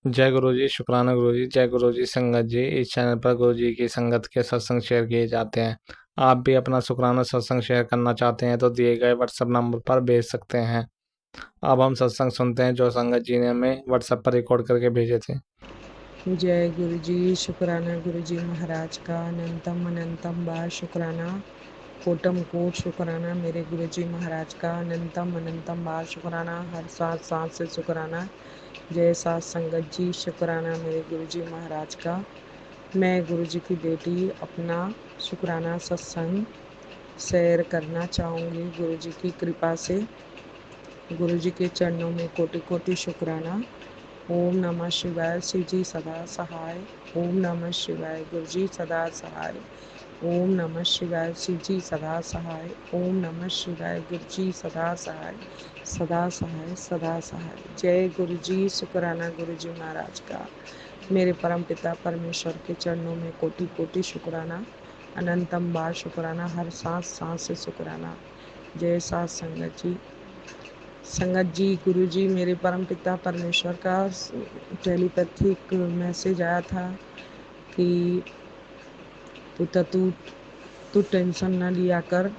जय गुरु जी, शुक्राना गुरु जी। जय गुरु जी। संगत जी, इस चैनल पर गुरु जी की संगत के सत्संग शेयर किए जाते हैं। आप भी अपना शुक्राना सत्संग शेयर करना चाहते हैं तो दिए गए व्हाट्सएप नंबर पर भेज सकते हैं। अब हम सत्संग सुनते हैं जो संगत जी ने हमें व्हाट्सएप पर रिकॉर्ड करके भेजे थे। जय गुरु जी। शुक्राना गुरु जी महाराज का अनंतम अनंतम बार शुक्राना। कोटम कोट शुक्राना मेरे गुरु जी महाराज का अनंतम अनंतम बार शुक्राना। हर सांस सांस से शुक्राना। जय सात संगत जी, शुक्राना मेरे गुरु जी महाराज का। मैं गुरु जी की बेटी अपना शुक्राना सत्संग शेयर करना चाहूँगी गुरु जी की कृपा से। गुरु जी के चरणों में कोटि कोटि शुक्राना। ओम नमः शिवाय। शिव जी सदा सहाय। ओम नमः शिवाय। गुरु जी सदा सहाय। ओम नमः शिवाय। शिव जी सदा सहाय। ओम नमः शिवाय। गुरु जी सदा सहाय। सदा सहाय सदा सहाय। जय गुरु जी। शुक्राना गुरु जी महाराज का। मेरे परम पिता परमेश्वर के चरणों में कोटि कोटि शुक्राना। अनंतम बार शुक्राना। हर सांस सांस से शुक्राना। जय सात संगत जी। संगत जी, गुरु जी, मेरे परम पिता परमेश्वर का टेलीपैथिक मैसेज आया था कि पुत्र तू टेंशन न लिया कर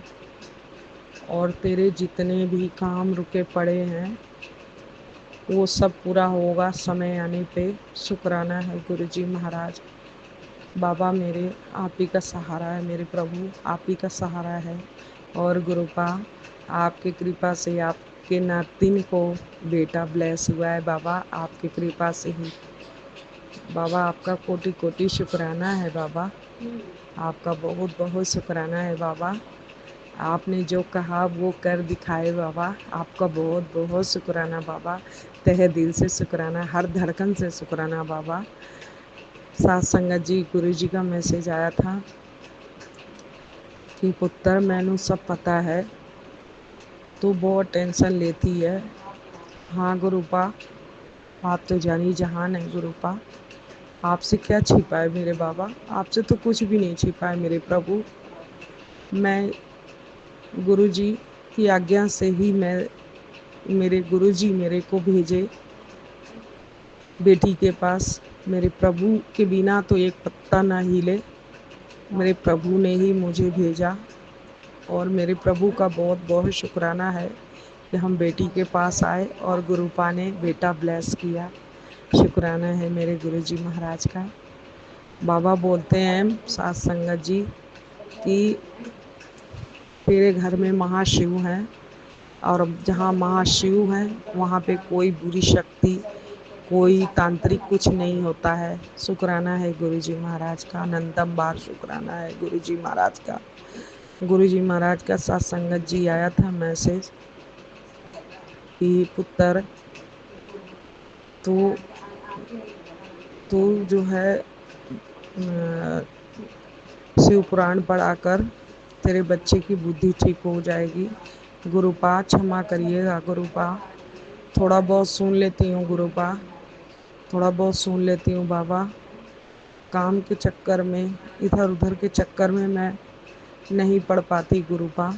और तेरे जितने भी काम रुके पड़े हैं वो सब पूरा होगा समय आने पे। शुक्राना है गुरु जी महाराज। बाबा मेरे, आप ही का सहारा है, मेरे प्रभु आप ही का सहारा है। और गुरुपा, आपकी कृपा से आपके नातिन को बेटा ब्लेस हुआ है बाबा, आपकी कृपा से ही। बाबा आपका कोटि कोटि शुक्राना है बाबा, आपका बहुत बहुत शुक्राना है बाबा। आपने जो कहा वो कर दिखाए बाबा, आपका बहुत बहुत शुक्राना बाबा। तहे दिल से शुक्राना, हर धड़कन से शुक्राना बाबा। सात संगत जी, गुरु जी का मैसेज आया था कि पुत्र मैनू सब पता है, तू बहुत टेंशन लेती है। हाँ गुरुपा, आप तो जानी जहान है गुरुपा, आपसे क्या छिपा है मेरे बाबा, आपसे तो कुछ भी नहीं छिपा है मेरे प्रभु। मैं गुरु जी की आज्ञा से ही मेरे गुरु जी मेरे को भेजे बेटी के पास। मेरे प्रभु के बिना तो एक पत्ता ना हिले, मेरे प्रभु ने ही मुझे भेजा। और मेरे प्रभु का बहुत बहुत शुक्राना है कि हम बेटी के पास आए और गुरुपा ने बेटा ब्लेस किया। शुक्राना है मेरे गुरु जी महाराज का। बाबा बोलते हैं सात संगत जी कि तेरे घर में महाशिव हैं, और जहाँ महाशिव हैं वहाँ पे कोई बुरी शक्ति, कोई तांत्रिक कुछ नहीं होता है। शुक्राना है गुरु जी महाराज का। अनंतम बार शुक्राना है गुरु जी महाराज का। गुरु जी महाराज का साथ संगत जी आया था मैसेज कि पुत्र तू तू जो है शिव पुराण पढ़ाकर तेरे बच्चे की बुद्धि ठीक हो जाएगी। गुरुपा क्षमा करिएगा गुरुपा, थोड़ा बहुत सुन लेती हूँ गुरुपा, थोड़ा बहुत सुन लेती हूँ बाबा। काम के चक्कर में, इधर उधर के चक्कर में मैं नहीं पढ़ पाती गुरुपा।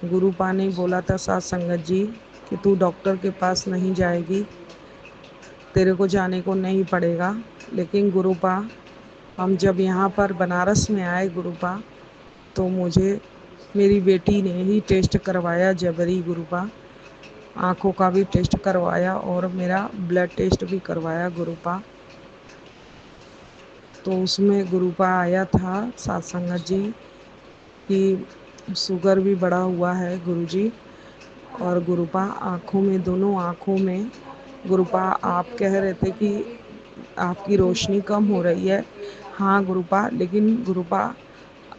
गुरुपा ने बोला था सात संगत जी कि तू डॉक्टर के पास नहीं जाएगी, तेरे को जाने को नहीं पड़ेगा। लेकिन गुरुपा, हम जब यहाँ पर बनारस में आए गुरुपा, तो मुझे मेरी बेटी ने ही टेस्ट करवाया जबरी गुरुपा, आँखों का भी टेस्ट करवाया और मेरा ब्लड टेस्ट भी करवाया गुरुपा। तो उसमें गुरुपा आया था सात संगत जी कि शुगर भी बढ़ा हुआ है गुरुजी। और गुरुपा आँखों में, दोनों आँखों में गुरुपा आप कह रहे थे कि आपकी रोशनी कम हो रही है। हाँ गुरुपा, लेकिन गुरुपा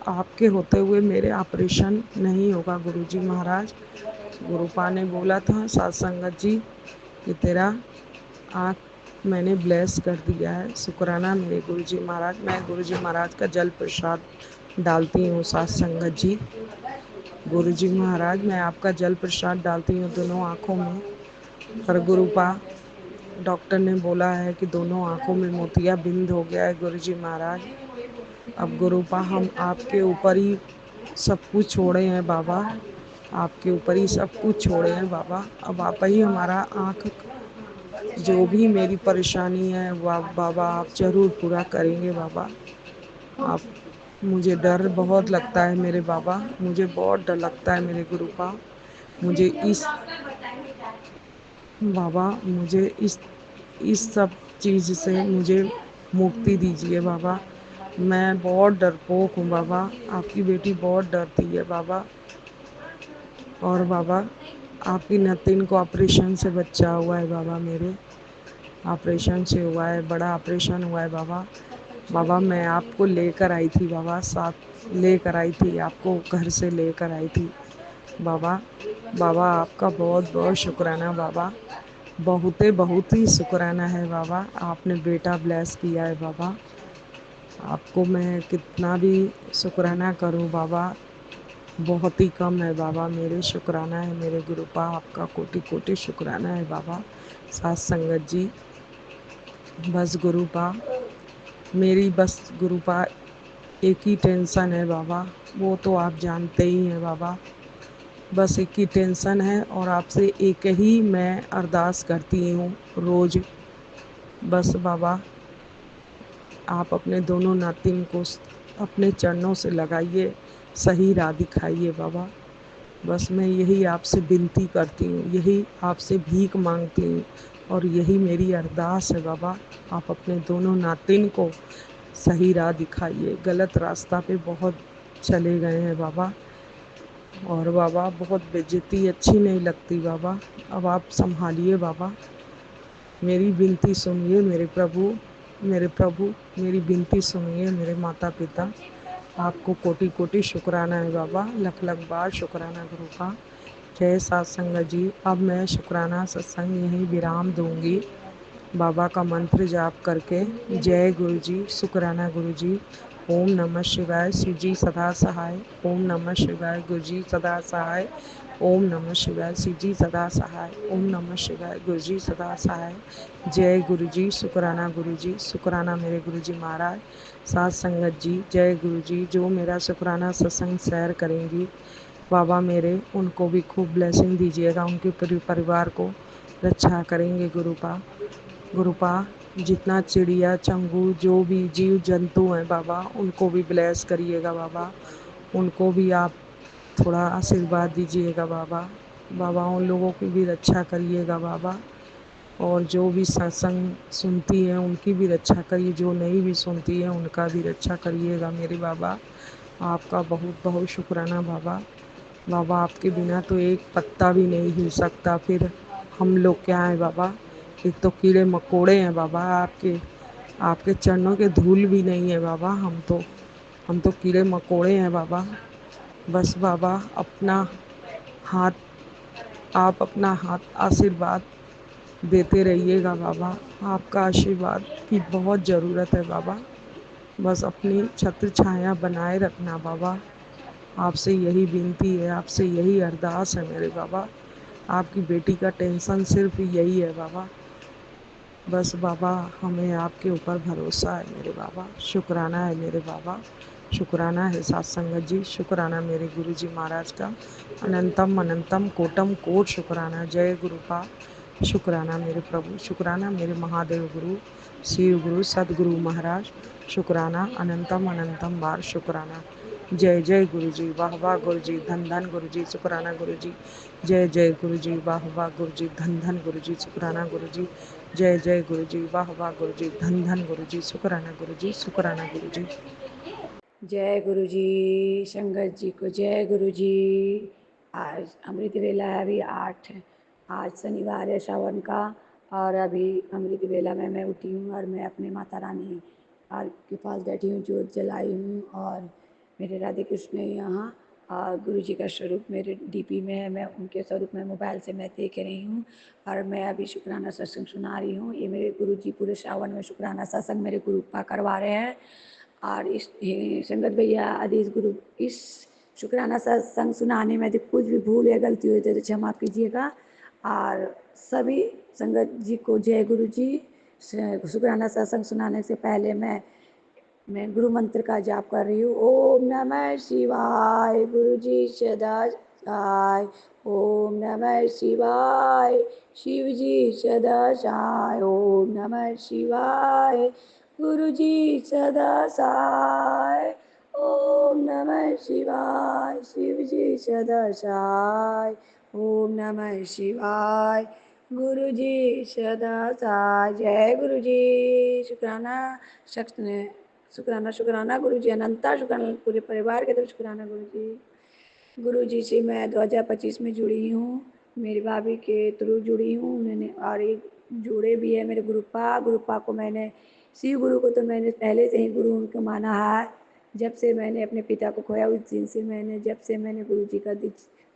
आपके होते हुए मेरे ऑपरेशन नहीं होगा गुरुजी महाराज। गुरुपा ने बोला था सात संगत जी कि तेरा आँख मैंने ब्लेस कर दिया है। शुक्राना मेरे गुरुजी महाराज। मैं गुरुजी महाराज का जल प्रसाद डालती हूँ सात संगत जी। गुरुजी महाराज, मैं आपका जल प्रसाद डालती हूँ दोनों आँखों में। पर गुरुपा, डॉक्टर ने बोला है कि दोनों आँखों में मोतिया बिंद हो गया है गुरुजी महाराज। अब गुरुपा हम आपके ऊपर ही सब कुछ छोड़े हैं बाबा, आपके ऊपर ही सब कुछ छोड़े हैं बाबा। अब आप ही हमारा आँख जो भी मेरी परेशानी है वह बाबा आप ज़रूर पूरा करेंगे बाबा। आप मुझे डर बहुत लगता है मेरे बाबा, मुझे बहुत डर लगता है मेरे गुरुपा। मुझे इस बाबा मुझे इस सब चीज़ से मुझे मुक्ति दीजिए बाबा। मैं बहुत डरपोक हूँ बाबा, आपकी बेटी बहुत डरती है बाबा। और बाबा आपकी नतिन को ऑपरेशन से बच्चा हुआ है बाबा, मेरे ऑपरेशन से हुआ है, बड़ा ऑपरेशन हुआ है बाबा। बाबा मैं आपको लेकर आई थी बाबा, साथ लेकर आई थी आपको, घर से लेकर आई थी बाबा। बाबा आपका बहुत बहुत शुक्राना बाबा, बहुत ही शुक्राना है बाबा। आपने बेटा ब्लेस किया है बाबा, आपको मैं कितना भी शुक्राना करूं बाबा, बहुत ही कम है बाबा। मेरे शुक्राना है मेरे गुरुपा, आपका कोटि कोटि शुक्राना है बाबा। साथ संगत जी, बस गुरुपा मेरी बस गुरुपा एक ही टेंशन है बाबा, वो तो आप जानते ही हैं बाबा। बस एक ही टेंशन है और आपसे एक ही मैं अरदास करती हूँ रोज़, बस बाबा आप अपने दोनों नातिन को अपने चरणों से लगाइए, सही राह दिखाइए बाबा। बस मैं यही आपसे विनती करती हूँ, यही आपसे भीख मांगती हूँ और यही मेरी अरदास है बाबा। आप अपने दोनों नातिन को सही राह दिखाइए, गलत रास्ता पे बहुत चले गए हैं बाबा। और बाबा बहुत बेइज्जती अच्छी नहीं लगती बाबा, अब आप संभालिए बाबा। मेरी विनती सुनिए मेरे प्रभु मेरी विनती सुनिए मेरे माता पिता। आपको कोटि कोटि शुक्राना है बाबा, लख लख बार शुक्राना गुरु का। जय सत्संग जी। अब मैं शुक्राना सत्संग यहीं विराम दूंगी बाबा का मंत्र जाप करके। जय गुरु जी, शुक्राना गुरु जी। ओम नमः शिवाय, शिव जी सदा सहाय। ओम नमः शिवाय, गुरु जी सदा सहाय। ओम नमः शिवाय, शिव जी सदा सहाय। ओम नमः शिवाय, गुरु जी सदा सहाय। जय गुरु जी, शुक्राना गुरु जी, शुक्राना मेरे गुरु जी महाराज। साथ संगत जी, जय गुरु जी। जो मेरा शुक्राना सत्संग शेयर करेंगी बाबा मेरे, उनको भी खूब ब्लेसिंग दीजिएगा, उनके परिवार को रक्षा करेंगे गुरुपा। गुरुपा जितना चिड़िया चंगू जो भी जीव जंतु हैं बाबा, उनको भी ब्लेस करिएगा बाबा, उनको भी आप थोड़ा आशीर्वाद दीजिएगा बाबा। बाबा उन लोगों की भी रक्षा करिएगा बाबा, और जो भी सत्संग सुनती हैं उनकी भी रक्षा करिए, जो नहीं भी सुनती हैं उनका भी रक्षा करिएगा मेरे बाबा। आपका बहुत बहुत शुक्राना बाबा। बाबा आपके बिना तो एक पत्ता भी नहीं हिल सकता, फिर हम लोग क्या हैं बाबा, एक तो कीड़े मकोड़े हैं बाबा, आपके आपके चरणों के धूल भी नहीं है बाबा। हम तो कीड़े मकोड़े हैं बाबा। बस बाबा अपना हाथ आप अपना हाथ आशीर्वाद देते रहिएगा बाबा, आपका आशीर्वाद की बहुत ज़रूरत है बाबा। बस अपनी छत्र छाया बनाए रखना बाबा, आपसे यही विनती है, आपसे यही अरदास है मेरे बाबा। आपकी बेटी का टेंशन सिर्फ यही है बाबा। बस बाबा हमें आपके ऊपर भरोसा है मेरे बाबा, शुक्राना है मेरे बाबा, शुक्राना है सत्संगत जी, शुक्राना मेरे गुरु जी महाराज का। अनंतम अनंतम कोटम कोट शुक्राना। जय गुरुपा, शुक्राना मेरे प्रभु, शुक्राना मेरे महादेव गुरु, शिव गुरु सदगुरु महाराज, शुक्राना अनंतम अनंतम बार शुक्राना। जय जय गुरु जी, वाह वाह गुरु जी, धन धन गुरु जी, शुक्राना गुरु जी। जय जय गुरु जी, वाह वाह गुरु जी, धन धन गुरु जी, शुक्राना गुरु जी। जय जय गुरु जी, वाह वाह गुरु जी, धन धन गुरु जी, शुक्राना गुरु जी, शुक्राना गुरु जी। जय गुरु जी, संगत जी को जय गुरु जी। आज अमृत वेला है, अभी 8 है, आज शनिवार है श्रावण का। और अभी अमृत वेला में मैं उठी हूँ और मैं अपने माता रानी के पास बैठी हूँ, जोत जलाई हूँ। और मेरे राधे कृष्ण यहाँ और गुरु जी का स्वरूप मेरे डीपी में है, मैं उनके स्वरूप में मोबाइल से मैं देख रही हूँ। और मैं अभी शुक्राना सत्संग सुना रही हूँ। ये मेरे गुरु जी पूरे श्रावण में शुक्राना सत्संग मेरे गुरु पा करवा रहे हैं। और इस संगत भैया आदेश गुरु, इस शुक्राना सत्संग सुनाने में यदि कुछ भी भूल या गलती हुई तो क्षमा कीजिएगा। और सभी संगत जी को जय गुरु जी। शुक्राना सत्संग सुनाने से पहले मैं गुरु मंत्र का जाप कर रही हूँ। ओम नमः शिवाय। गुरु जी सदा साय। ओम नमः शिवाय। शिव जी सदा साय। ओम नमः शिवाय। गुरु जी सदा साय। ओम नमः शिवाय। शिव जी सदा साय। ओम नमः शिवाय। गुरु जी सदा साय। जय गुरु जी। शुक्राना शख्स ने शुक्राना शुक्राना गुरु जी, अनंता शुक्राना पूरे परिवार के तरफ शुक्राना गुरु जी। गुरु जी से मैं 2025 में जुड़ी हूँ, मेरी भाभी के थ्रू जुड़ी हूँ। मैंने और एक जुड़े भी है मेरे गुरुपा। गुरुपा को मैंने शिव गुरु को तो मैंने पहले से ही गुरु उनको माना है। जब से मैंने अपने पिता को खोया उस दिन से जब से मैंने गुरु जी का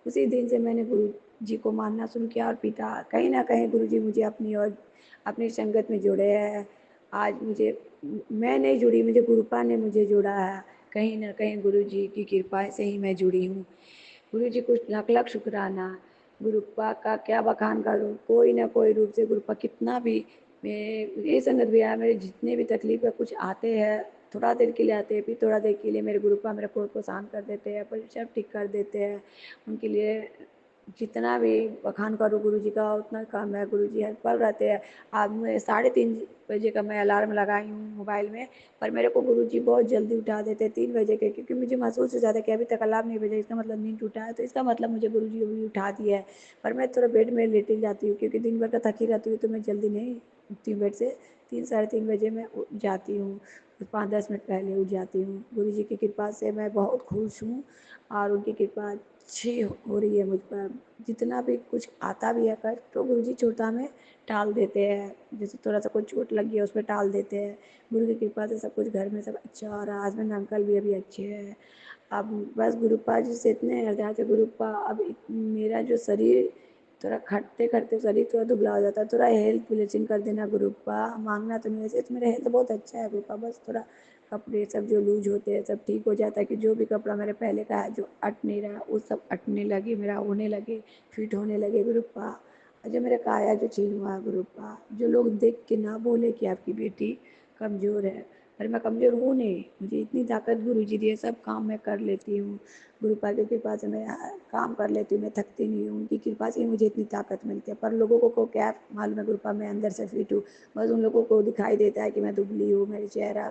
उसी दिन से मैंने गुरु जी को मानना शुरू किया। और पिता कहीं ना कहीं गुरु जी मुझे अपनी और अपनी संगत में जोड़े हैं। आज मुझे मैं नहीं जुड़ी, मुझे गुरुपा ने मुझे जोड़ा है। कहीं ना कहीं गुरु जी की कृपा से ही मैं जुड़ी हूँ। गुरु जी को लाख लाख शुक्राना। गुरुपा का क्या बखान करूँ, कोई ना कोई रूप से गुरुपा कितना भी ये संगत भी है, मेरे जितने भी तकलीफ है कुछ आते हैं, थोड़ा देर के लिए आते हैं, फिर थोड़ा देर के लिए मेरे गुरुपा मेरे को शांत कर देते हैं, पर सब ठीक कर देते हैं। उनके लिए जितना भी बखान करूँ गुरु जी का उतना कम है। गुरु जी हर पल रहते हैं। आज मैं 3:30 बजे का मैं अलार्म लगाई हूँ मोबाइल में, पर मेरे को गुरु जी बहुत जल्दी उठा देते हैं 3 बजे के, क्योंकि मुझे महसूस हो जाता है कि अभी तक अलार्म नहीं बजा, इसका मतलब नींद टूटा है, तो इसका मतलब मुझे गुरु जी अभी उठा दिया है। पर मैं थोड़ा बेड में लेटी जाती हूँ, क्योंकि दिन भर का थकी रहती हूँ, तो मैं जल्दी नहीं उठती हूँ बेड से। 3 साढ़े 3 बजे मैं उठ जाती हूँ, 5-10 मिनट पहले उठ जाती हूँ। गुरु जी की कृपा से मैं बहुत खुश हूँ, और उनकी कृपा अच्छी हो रही है मुझ पर। जितना भी कुछ आता भी है कष्ट, तो गुरु जी छोटा में टाल देते हैं। जैसे थोड़ा सा कोई चोट लगी है उस पर टाल देते हैं। गुरु की कृपा से सब कुछ घर में सब अच्छा हो रहा है। हस्बैंड अंकल भी अभी अच्छे हैं। अब बस गुरुपा जी से इतने अरदास है, गुरुपा अब मेरा जो शरीर थोड़ा खटते खटते शरीर थोड़ा दुबला हो जाता है, थोड़ा हेल्थ ब्लेसिंग कर देना गुरुपा। मांगना तो नहीं, वैसे तो मेरा हेल्थ बहुत अच्छा है गुरुपा, बस थोड़ा कपड़े सब जो लूज होते हैं सब ठीक हो जाता है, कि जो भी कपड़ा मेरे पहले का है जो अट नहीं रहा वो सब अटने लगे, मेरा होने लगे, फिट होने लगे गुरुपा। और जो मेरा काया जो छीन हुआ है गुरुपा, जो लोग देख के ना बोले कि आपकी बेटी कमज़ोर है, पर मैं कमज़ोर हूँ नहीं, मुझे इतनी ताकत गुरु जी दिए, सब काम मैं कर लेती हूँ। गुरुपा की कृपा से मैं काम कर लेती हूँ, मैं थकती नहीं हूँ, उनकी कृपा से ही मुझे इतनी ताकत मिलती है। पर लोगों को क्या मालूम है गुरुपा, मैं अंदर से फिट हूँ। बस उन लोगों को दिखाई देता है कि मैं दुबली हूँ, मेरे चेहरा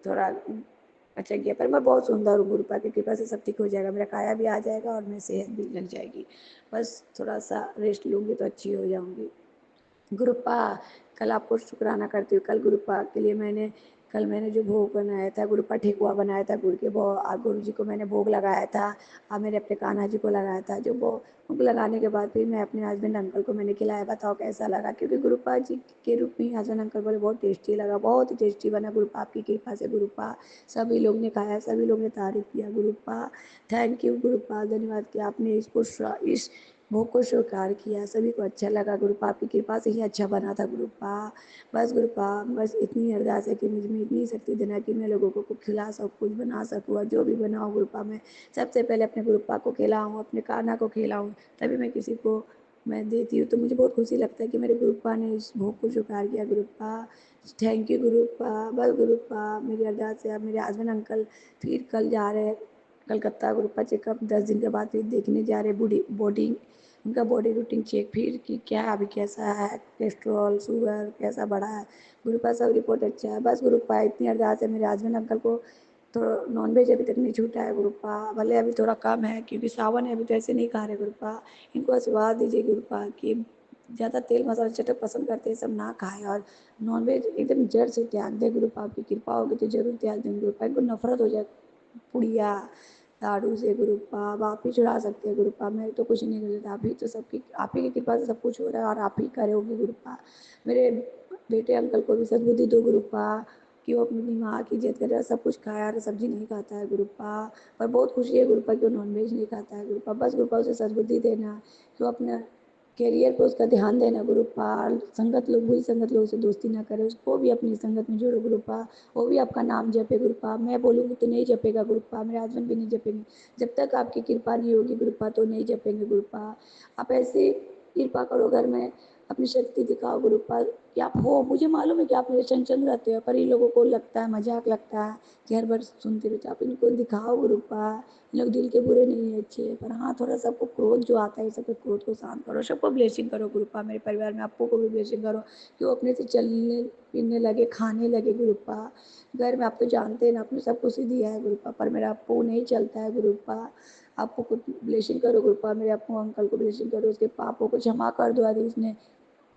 थोड़ा अच्छा गया, पर मैं बहुत सुंदर हूँ। गुरुपा की कृपा से सब ठीक हो जाएगा, मेरा काया भी आ जाएगा और मेरी सेहत भी लग जाएगी। बस थोड़ा सा रेस्ट लूँगी तो अच्छी हो जाऊँगी। गुरुपा कल आपको शुक्राना करती हूँ। कल मैंने जो भोग बनाया था, गुरुपा ठेकुआ बनाया था गुड़ के भोग, गुरु जी को मैंने भोग लगाया था, और मेरे अपने कान्हा जी को लगाया था। जो भोग लगाने के बाद फिर मैं अपने हस्बैंड अंकल को मैंने खिलाया, बताओ कैसा लगा, क्योंकि गुरुपा जी के रूप में हस्बैंड अंकल बोले बहुत टेस्टी लगा, बहुत ही टेस्टी बना गुरुपा आपकी कृपा से। गुरुपा सभी लोग ने खाया, सभी लोग ने तारीफ किया। गुरुपा थैंक यू गुरुपा, धन्यवाद कि आपने इस भोग को स्वीकार किया, सभी को अच्छा लगा। गुरुपा आपकी कृपा से ही अच्छा बना था गुरुपा। बस गुरुपा बस इतनी अरदास है कि मुझ में इतनी शक्ति देना कि मैं लोगों को खिला सकूँ, कुछ बना सकूँ, और जो भी बनाऊँ गुरुपा मैं सबसे पहले अपने गुरुपा को खिलाऊँ, अपने कान्हा को खिलाऊँ, तभी मैं किसी को मैं देती हूँ। तो मुझे बहुत खुशी लगता है कि मेरे गुरुपा ने इस भोग को स्वीकार किया। गुरुपा थैंक यू गुरुपा। बस गुरुपा मेरी अरदास है। अब मेरे हस्बैंड अंकल फिर कल जा रहे हैं कलकत्ता गुरुपा चेकअप, 10 दिन के बाद फिर देखने जा रहे बॉडी उनका बॉडी रूटीन चेक, फिर कि क्या अभी कैसा है, कोलेस्ट्रॉल शुगर कैसा बढ़ा है। गुरुपा सब रिपोर्ट अच्छा है। बस गुरुपा इतनी अरदास है मेरे हस्बैंड अंकल को, तो नॉनवेज अभी तक नहीं छूटा है गुरुपा, भले अभी थोड़ा कम है क्योंकि सावन है, अभी तो ऐसे नहीं खा रहे गुरुपा। इनको आशीर्वाद दीजिए गुरुपा कि ज़्यादा तेल मसाला चटक पसंद करते हैं, सब ना खाएं, और नॉनवेज एकदम जड़ से त्याग दे। गुरुपा आपकी कृपा होगी तो जरूर त्याग देंगे गुरुपा। इनको नफरत हो जाए पुड़िया लाडू से गुरुपा, आप ही चढ़ा सकते हैं गुरुपा, मैं तो कुछ नहीं कर सकता, आप ही तो सबकी आप ही की कृपा से सब कुछ हो रहा है, और आप ही करोगे गुरुपा। मेरे बेटे अंकल को भी सद्बुद्धि दो गुरुपा, कि वो अपनी माँ की इज्जत करे, सब कुछ खाया और सब्जी नहीं खाता है गुरुपा। पर बहुत खुशी है गुरुपा कि वो नॉनवेज नहीं खाता है गुरुपा। बस गुरुपा उसे सद्बुद्धि देना, तो अपना करियर पे उसका ध्यान देना गुरुपा। संगत लोग बुरी संगत लोगों से दोस्ती ना करे, उसको भी अपनी संगत में जोड़ो गुरुपा, वो भी आपका नाम जपे गुरुपा। मैं बोलूँगी तो नहीं जपेगा गुरुपा, मेरे हस्बैंड भी नहीं जपेंगे, जब तक आपकी कृपा नहीं होगी गुरुपा तो नहीं जपेंगे गुरुपा। आप ऐसे कृपा करो घर में, अपनी शक्ति दिखाओ गुरुपा कि आप हो। मुझे मालूम है कि आप मेरे चंचल रहते हो, पर इन लोगों को लगता है, मजाक लगता है कि हर बार सुनते रहते हो। आप इनको दिखाओ गुरुपा, इन लोग दिल के बुरे नहीं है, अच्छे हैं, पर हाँ थोड़ा सबको क्रोध जो आता है, सबको क्रोध को शांत करो। सबको ब्लेसिंग करो गुरुपा, मेरे परिवार में आपको को भी ब्लेसिंग करो कि वो अपने से चलने फिरने लगे, खाने लगे गुरुपा। घर में आप तो जानते हैं ना, आपने सब कुछ ही दिया है गुरुपा, पर मेरा अप्पू नहीं चलता है गुरुपा। अप्पू को ब्लेसिंग करो गुरुपा, मेरे अप्पू अंकल को ब्लेसिंग करो, उसके पापों को क्षमा कर दो। यदि उसने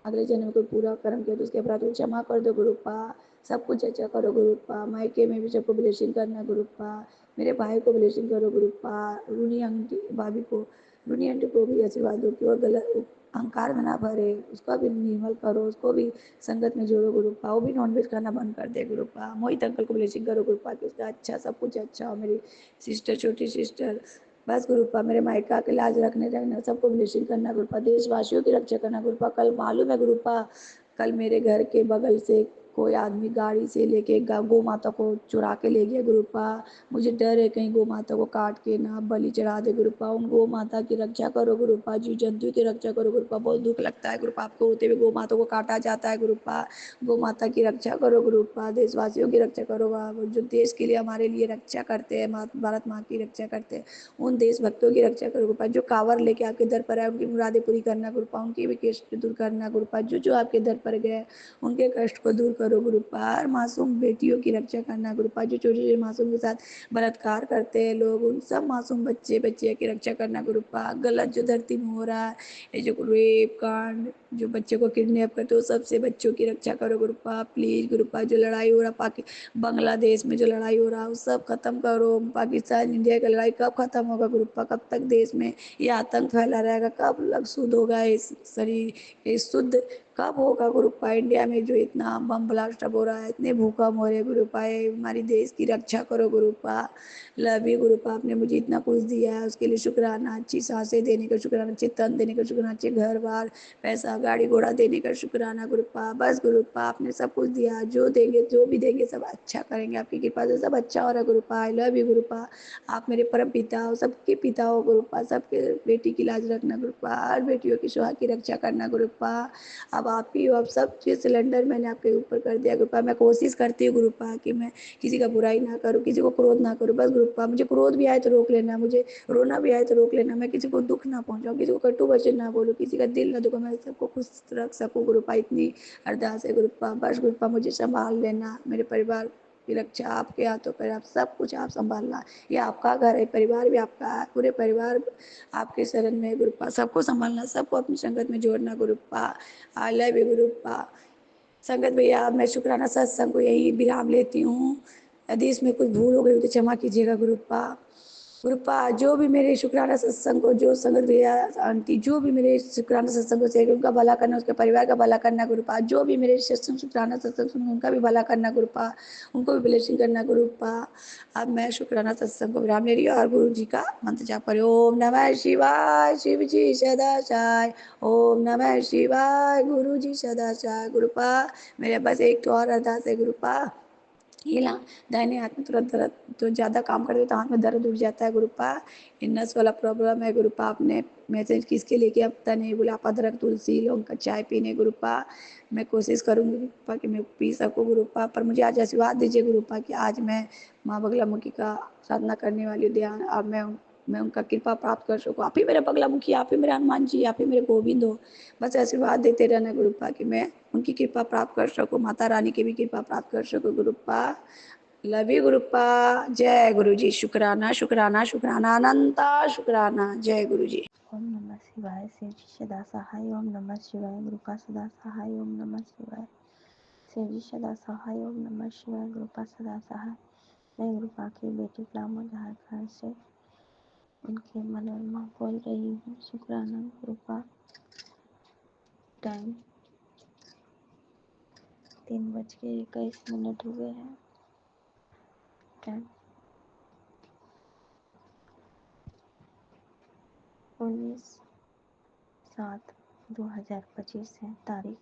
अगले जन्म में कोई पूरा कर्म किया तो उसके अपराध को क्षमा कर दो गुरुपा। सब कुछ अच्छा करो गुरुपा, मायके में भी सबको ब्लेसिंग करना गुरुपा। मेरे भाई को ब्लेसिंग करो गुरुपा, रूनी आंटी भाभी को, रूनी आंटी को भी आशीर्वाद दो कि वो गलत अहंकार में ना भरे, उसका भी निर्मल करो, उसको भी संगत में जोड़ो गुरुपा, वो भी नॉनवेज खाना बंद कर दे गुरुपा। मोहित अंकल को ब्लेसिंग करो गुरुपा कि उसका अच्छा सब कुछ अच्छा हो। मेरी सिस्टर, छोटी सिस्टर, बस गुरुपा मेरे मायका के लाज रखने रखना, सबको ब्लेसिंग करना गुरुपा, देशवासियों की रक्षा करना गुरुपा। कल मालूम है गुरुपा, कल मेरे घर के बगल से कोई आदमी गाड़ी से लेके गौ माता को चुरा के ले गया गुरुपा। मुझे डर है कहीं गौ माता को काट के ना बलि चढ़ा दे गुरुपा। उन गौ माता की रक्षा करो गुरुपा, जीव जंतु की रक्षा करो गुरुपा। बहुत दुख लगता है गुरुपा, आपको होते हुए गौ माता को काटा जाता है गुरुपा। गौ माता की रक्षा करो गुरुपा, देशवासियों की रक्षा करो। जो देश के लिए हमारे लिए रक्षा करते हैं, भारत माँ की रक्षा करते हैं, उन देशभक्तों की रक्षा करो गुरुपा। जो कांवर लेके आपके दर पर आए, उनकी मुरादें पूरी करना गुरुपा, उनकी भी कष्ट दूर करना गुरुपा। जो आपके दर पर गए उनके कष्ट को दूर करो गुरुपा। हर मासूम बेटियों की रक्षा करना गुरुपा, जो छोटे छोटे मासूम के साथ बलात्कार करते हैं लोग, उन सब मासूम बच्चे बच्चियों की रक्षा करना गुरुपा। गलत जो धरती में हो रहा है, ये जो रेप कांड, जो बच्चे को किडनैप करते हो, सबसे बच्चों की रक्षा करो गुरुपा प्लीज गुरुपा। जो लड़ाई हो रहा बांग्लादेश में, जो लड़ाई हो रहा है, वो सब खत्म करो। पाकिस्तान इंडिया की लड़ाई कब खत्म होगा गुरुपा? कब तक देश में ये आतंक फैला रहेगा? कब लग शुद्ध होगा इस शरीर, ये शुद्ध कब होगा गुरुपा? इंडिया में जो इतना बम ब्लास्ट अब हो रहा है, इतने भूकंप हो रहे गुरुपा, हमारी देश की रक्षा करो गुरुपा। लव यू गुरुपा, आपने मुझे इतना कुछ दिया है उसके लिए शुक्राना। अच्छी सांसें देने का शुक्राना, अच्छे तन देने का शुक्राना, अच्छे घर बार पैसा गाड़ी घोड़ा देने का शुक्राना गुरुपा। बस गुरुपा आपने सब कुछ दिया, जो देंगे जो भी देंगे सब अच्छा करेंगे, आपकी कृपा से सब अच्छा हो रहा है गुरुपा। आई लव यू गुरुपा, आप मेरे परम पिता हो, सबके पिता हो गुरुपा। सबके बेटी की लाज रखना गुरुपा, हर बेटियों की सुहाग की रक्षा करना गुरुपा। अब आप ही हो, अब सब चीज़ सिलेंडर मैंने आपके ऊपर कर दिया गुरुपा। मैं कोशिश करती हूँ गुरुपा कि मैं किसी का बुराई ना करूँ, किसी को क्रोध ना करूँ। बस गुरुपा मुझे क्रोध भी आए तो रोक लेना, मुझे रोना भी आए तो रोक लेना। मैं किसी को दुख ना पहुँचाऊँ, किसी को कटु वचन ना बोलूँ, किसी का दिल ना दुखो, मैं सबको खुश रख सकूँ गुरुपा। इतनी अरदास है गुरुपा। बस गुरुपा मुझे संभाल लेना, मेरे परिवार की रक्षा आपके हाथों पर, आप सब कुछ आप संभालना। ये आपका घर है, परिवार भी आपका है, पूरे परिवार आपके शरण में है गुरुपा। सबको संभालना, सबको अपनी संगत में जोड़ना गुरुपा। I love you गुरुपा। संगत भैया, मैं शुक्राना सत्संग को यही विराम लेती हूँ। यदि इसमें कुछ भूल हो गई तो क्षमा कीजिएगा गुरुपा। गुरुपा जो भी मेरे शुक्राना सत्संग को, जो संगत भैया आंटी जो भी मेरे शुक्राना सत्संग को शेयर, उनका भला करना, उसके परिवार का भला करना गुरुपा। जो भी मेरे सत्संग शुक्राना सत्संग सुन, उनका भी भला करना गुरुपा, उनको भी ब्लेसिंग करना गुरुपा। अब मैं शुक्राना सत्संग को विराम ले रही हूँ और गुरु जी का मंत्र जाप करें। ओम नमः शिवाय, शिव जी सदा चाय। ओम नमः शिवाय, गुरु जी सदा चाय गुरुपा। मेरे बस एक तो और अरदास है गुरुपा, ये ना दाहिने हाथ में तुरंत दर्द, तो ज़्यादा काम करते तो हाथ में दर्द उठ जाता है गुरुपा। ये नस वाला प्रॉब्लम है गुरुपा। आपने मैसेज किसके लिए किया पता नहीं, बोला आप अदरक तुलसी लौंग का चाय पीने गुरुपा। मैं कोशिश करूँगी गुरुपा कि मैं पी सकूँ गुरुपा, पर मुझे आज आशीर्वाद दीजिए गुरुपा कि आज मैं माँ बगलामुखी का साधना करने वाली हूँ ध्यान, और मैं उनका कृपा प्राप्त कर सकूँ। आप ही मेरा बगलामुखी, आप ही मेरे हनुमान जी, आप ही मेरे गोविंद हो। बस आशीर्वाद देते रहना गुरुपा कि मैं उनकी कृपा प्राप्त कर सकूँ, माता रानी की भी कृपा प्राप्त कर सकूँ गुरुपा। Love you गुरुपा। जय गुरु जी। शुक्राना शुक्राना शुक्राना, अनंता शुक्राना। जय गुरु जी। ओम नमः शिवाय, शिव जी सदा सहाय। ओम नमः शिवाय, गुरुपा सदा सहाय। ओम नमः शिवाय, शिव जी सदा सहाय। ओम नमः शिवाय, गुरुपा सदा सहाय। मैं गुरुपा की बेटी प्लामो झारखंड से उनके मनोरमा बोल रही हूँ। शुक्राना गुरुपा। टाइम 3:21 हुए हैं। टाइम 19/7/2025 है। तारीख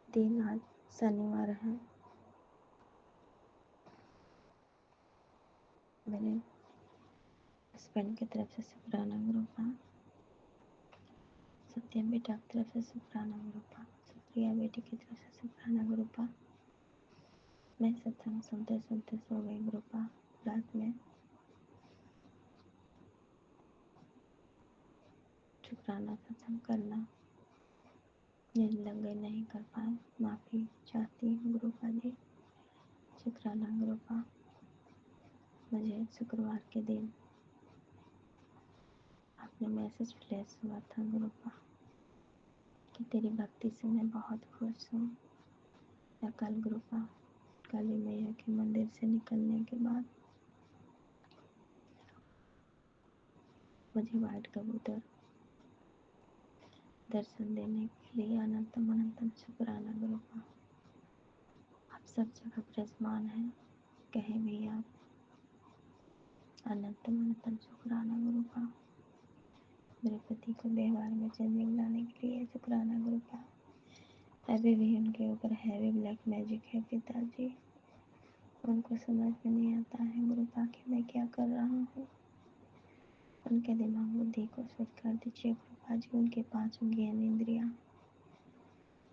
दिन आज शनिवार है। मेरे हस्बैंड की तरफ से शुक्राना गुरुपा। सत्यम बेटा की तरफ से शुक्राना गुरुपा, सुप्रिया बेटी की तरफ से शुक्राना गुरुपा। मैं सत्संग सुनते सुनते सो गई गुरुपा। रात में शुक्राना सत्संग करना नींद लग गई, नहीं कर पाए, माफ़ी चाहती हूँ गुरुपा जी। शुक्राना गुरुपा। मुझे शुक्रवार के दिन आपने मैसेज फ्लैश हुआ था गुरुपा कि तेरी भक्ति से मैं बहुत खुश हूँ। या कल गुरुपा, काली मैया के मंदिर से निकलने के बाद मुझे वाइट कबूतर दर्शन देने के लिए अनंतम अनंतम शुक्राना गुरुपा। आप सब जगह विराजमान हैं, कहीं भी आप, अनंतम अनंतम शुक्राना गुरुपा। मेरे पति को व्यवहार में चेंजिंग लाने के लिए शुक्राना गुरुपा। अभी भी उनके ऊपर हैवी ब्लैक मैजिक है पिताजी। उनको समझ में नहीं आता है गुरुपा कि मैं क्या कर रहा हूँ। उनके दिमाग बुद्धि को शुद्ध कर दीजिए गुरुपा जी। उनके 5 ज्ञानेंद्रियाँ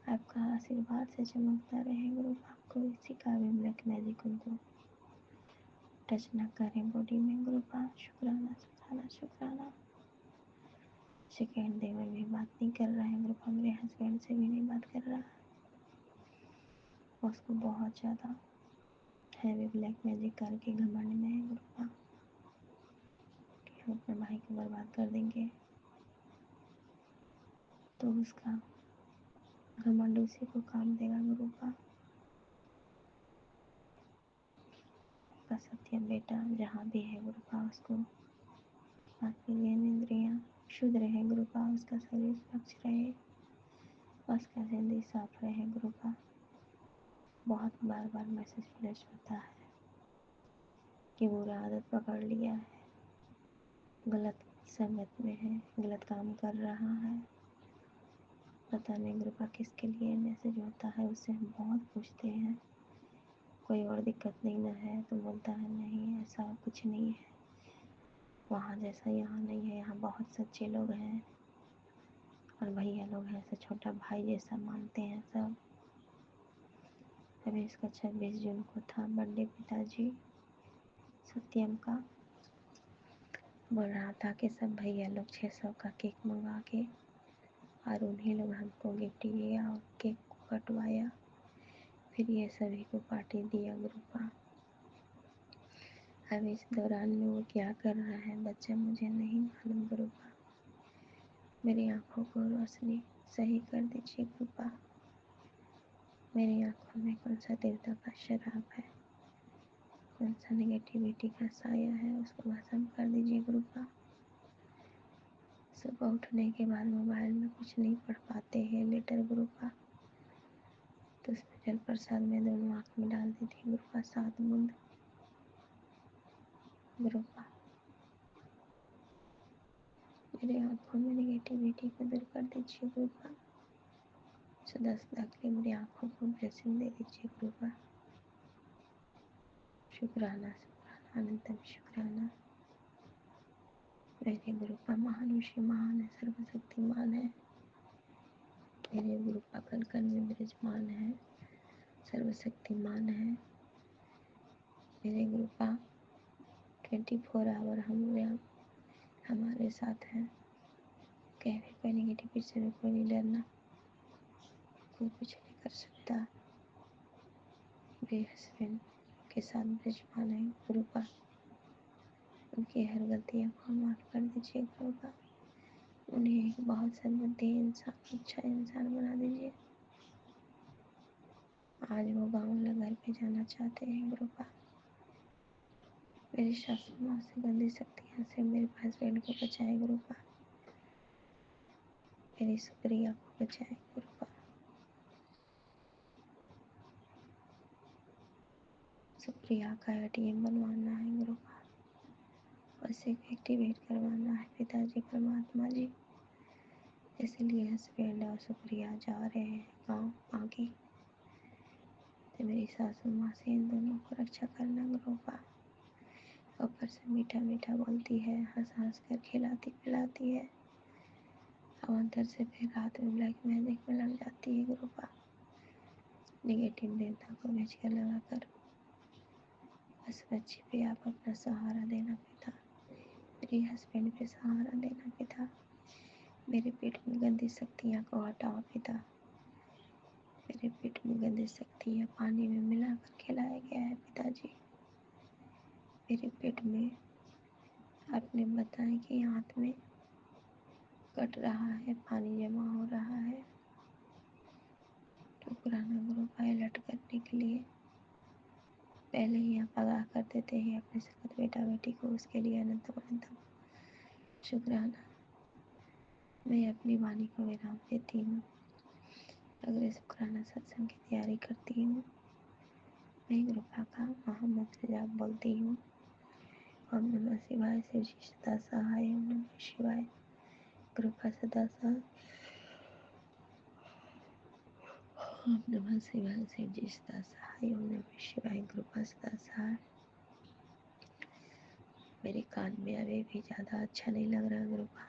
आपका आशीर्वाद से चमकता रहे गुरुपा। कोई किसी का भी ब्लैक मैजिक उनको टच न करें बॉडी में गुरुपा। शुक्राना शुक्राना शुक्राना। सेकेंड डे में भी बात नहीं कर रहा है गुरुपा, मेरे हस्बैंड से भी नहीं बात कर रहा है। उसको बहुत ज़्यादा हैवी ब्लैक मैजिक करके घमंड में है गुरुपा कि हम अपने भाई को बर्बाद कर देंगे, तो उसका घमंड उसी को काम देगा गुरुपा। का सत्यम बेटा जहाँ भी है गुरुपा, उसको आपकी ज्ञानेंद्रियाँ शुद्ध रहे गुरुपा, उसका शरीर स्वच्छ रहे, उसका जिंदगी साफ रहे गुरुपा। बहुत बार बार मैसेज फ्लैश होता है कि बुरा आदत पकड़ लिया है, गलत संगत में है, गलत काम कर रहा है। पता नहीं गुरुपा किसके लिए मैसेज होता है, उससे हम बहुत पूछते हैं कोई और दिक्कत नहीं ना है, तो बोलता है नहीं ऐसा कुछ नहीं है, वहाँ जैसा यहाँ नहीं है, यहाँ बहुत सच्चे लोग हैं और भैया लोग हैं, ऐसा छोटा भाई जैसा मानते हैं सब। अभी इसका 26 जून को था बर्थडे पिताजी सत्यम का। बोल रहा था कि सब भैया लोग 600 का केक मंगा के और उन्हीं लोग हमको गिफ्ट किया और केक को कटवाया, फिर ये सभी को पार्टी दिया गुरुपा। अब इस दौरान में वो क्या कर रहा है बच्चा मुझे नहीं मालूम गुरुपा। मेरी आँखों को रोशनी सही कर दीजिए गुरुपा। मेरी आँखों में कौन सा देवता का शराब है, कौन सा नेगेटिविटी का साया है, उसको भस्म कर दीजिए गुरुपा। सुबह उठने के बाद मोबाइल में कुछ नहीं पढ़ पाते हैं लेटर गुरुपा, तो उसमें जल प्रसाद में दोनों आँख में डाल देती गुरुपा 7 बूंद गुरुपा। मेरे आँखों में नेगेटिविटी को दूर कर दीजिए गुरुपा। सदा सदा के लिए मेरी आँखों को ब्लेसिंग दे दीजिए गुरुपा। शुक्राना शुक्राना अनंतम शुक्राना। मेरे गुरुपा महान ऋषि महान है, सर्वशक्तिमान है। मेरे गुरुपा कण कण में विराजमान है, सर्वशक्तिमान है। मेरे गुरुपा 24 आवर हमारे साथ हैं। कहीं भी कोई नेगेटिव से भी कोई नहीं डरना, कोई कुछ नहीं कर सकता। मेरे हस्बैंड के साथ विराजमान है गुरुपा, उनकी हर गलतियों को माफ़ कर दीजिए गुरुपा। उन्हें एक बहुत सन्मति इंसान, अच्छा इंसान बना दीजिए। आज वो गाँव वाला घर पे जाना चाहते हैं गुरुपा। मेरी सासू माँ से गंदी शक्तियों से मेरे हस्बैंड को बचाए गुरुपा। मेरी सुप्रिया को बचाए गुरुपा। सुप्रिया का ATM बनवाना है गुरुपा, उसे एक्टिवेट करवाना है पिताजी परमात्मा जी। इसलिए हस्बैंड और सुप्रिया जा रहे हैं गाँव आगे। तो मेरी सासू माँ से इन दोनों को रक्षा करना गुरुपा। ऊपर से मीठा मीठा बोलती है, हंस हंस कर खिलाती पिलाती है। अवंतर से फिर रात में ब्लैक मैजिक में लग जाती है गुरुपा। निगेटिव देवता को बेच कर लगाकर बस बच्चे पे आप अपना सहारा देना पिता। मेरे हस्बैंड पे सहारा देना पिता। मेरे पेट में गंदी शक्तियाँ को हटाओ पिता। मेरे पेट में गंदी शक्तियाँ पानी में मिलाकर खिलाया गया है पिताजी। मेरे पेट में आपने बताया कि हाथ में कट रहा है, पानी जमा हो रहा है। तो पुराना गुरु पायलट करने के लिए पहले ही आप आगाह कर देते हैं अपने सखत बेटा बेटी को। उसके लिए अनंत अनंत शुक्राना। मैं अपनी वाणी को विराम देती हूँ। अगले शुक्राना सत्संग की तैयारी करती हूँ। मैं कृपा का महामंत्र जाप बोलती हूँ। ओम नमः शिवाय, शिव जी सदा सहाय। ओम नमः शिवाय, कृपा सदा सहाय। ओम नमः शिवाय, शिव जी सदा सहाय। ओम नमः शिवाय, कृपा सदा सहाय। मेरे कान में अभी भी ज़्यादा अच्छा नहीं लग रहा गुरुपा।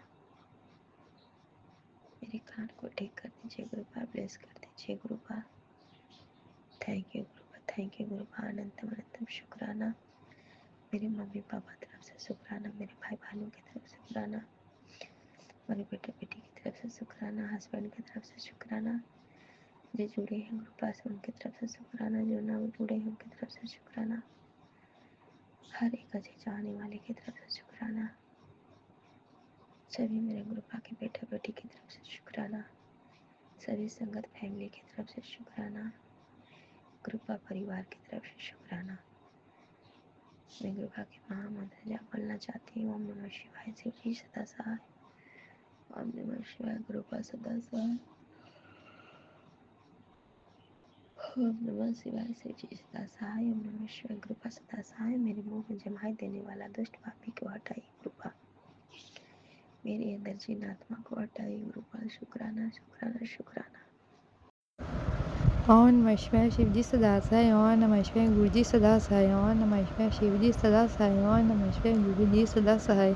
मेरे कान को ठीक कर दीजिए गुरुपा, ब्लेस कर दीजिए Gurupa. Thank you Gurupa, thank you Gurupa. अनंतम अनंतम शुक्राना। मेरे मम्मी पापा तरफ से शुक्राना, मेरे भाई बहनों की तरफ से शुक्राना, मेरे बेटे बेटी की तरफ से शुक्राना, हस्बैंड की तरफ से शुक्राना, जो जुड़े हैं ग्रुपा से उनकी तरफ से शुक्राना, जो ना जुड़े हैं उनकी तरफ से शुक्राना, हर एक अच्छे चाहने वाले की तरफ से शुक्राना, सभी मेरे ग्रुपा के बेटे बेटी की तरफ से शुक्राना, सभी संगत फैमिली की तरफ से शुक्राना, ग्रुपा परिवार की तरफ से शुक्राना। मैं ग्रुपा के महामंत्र जाप बोलना चाहती हूँ। ओम नमः शिवाय, शिव जी सदा सहाय। ओम नमः शिवाय, कृपा सदा सहाय। ओम नमः शिवाय, शिव जी सदा सहाय। ओम नमः शिवाय, कृपा सदा सहाय। मेरे मुंह में जमाई देने वाला दुष्ट पापी को हटाई कृपा। मेरे अंदर जिन आत्मा को हटाई कृपा। शुक्राना शुक्राना शुक्राना। ओम नमः शिवाय, शिव जी सदा सहाय। ओम नमः शिवाय, गुरु जी सदा सहाय। ओम नमः शिवाय, शिव जी सदा सहाय। ओम नमः शिवाय, गुरु जी सदा सहाय।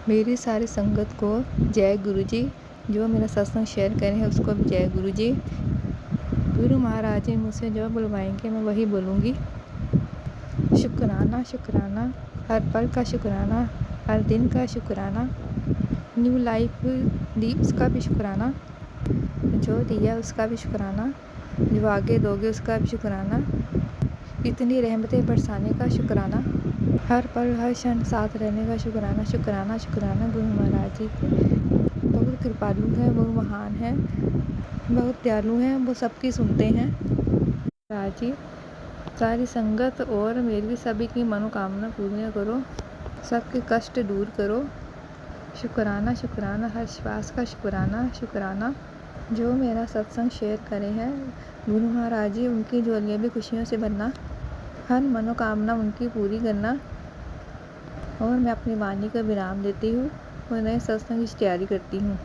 मेरी सारी संगत को जय गुरु जी। जो मेरा सत्संग शेयर करें उसको भी जय गुरु जी। गुरु महाराज जी मुझसे जो बुलवाएंगे मैं वही बोलूँगी। शुक्राना शुक्राना, हर पल का शुक्राना, हर दिन का शुक्राना, न्यू लाइफ दी उसका भी शुक्राना, जो दिया उसका भी शुक्राना, जो आगे दोगे उसका भी शुक्राना, इतनी रहमतें बरसाने का शुक्राना, हर पल हर क्षण साथ रहने का शुक्राना। शुक्राना शुक्राना गुरु महाराज जी के। बहुत कृपालु हैं, बहुत महान हैं, बहुत दयालु हैं, वो सबकी सुनते हैं। महाराज जी सारी संगत और मेरी भी सभी की मनोकामना पूर्ण करो, सबके कष्ट दूर करो। शुक्राना शुक्राना, हर श्वास का शुक्राना शुक्राना। जो मेरा सत्संग शेयर करे हैं गुरु महाराज जी उनकी झोलियाँ भी खुशियों से भरना, हर मनोकामना उनकी पूरी करना। और मैं अपनी वाणी को विराम देती हूँ और नए सत्संग की तैयारी करती हूँ।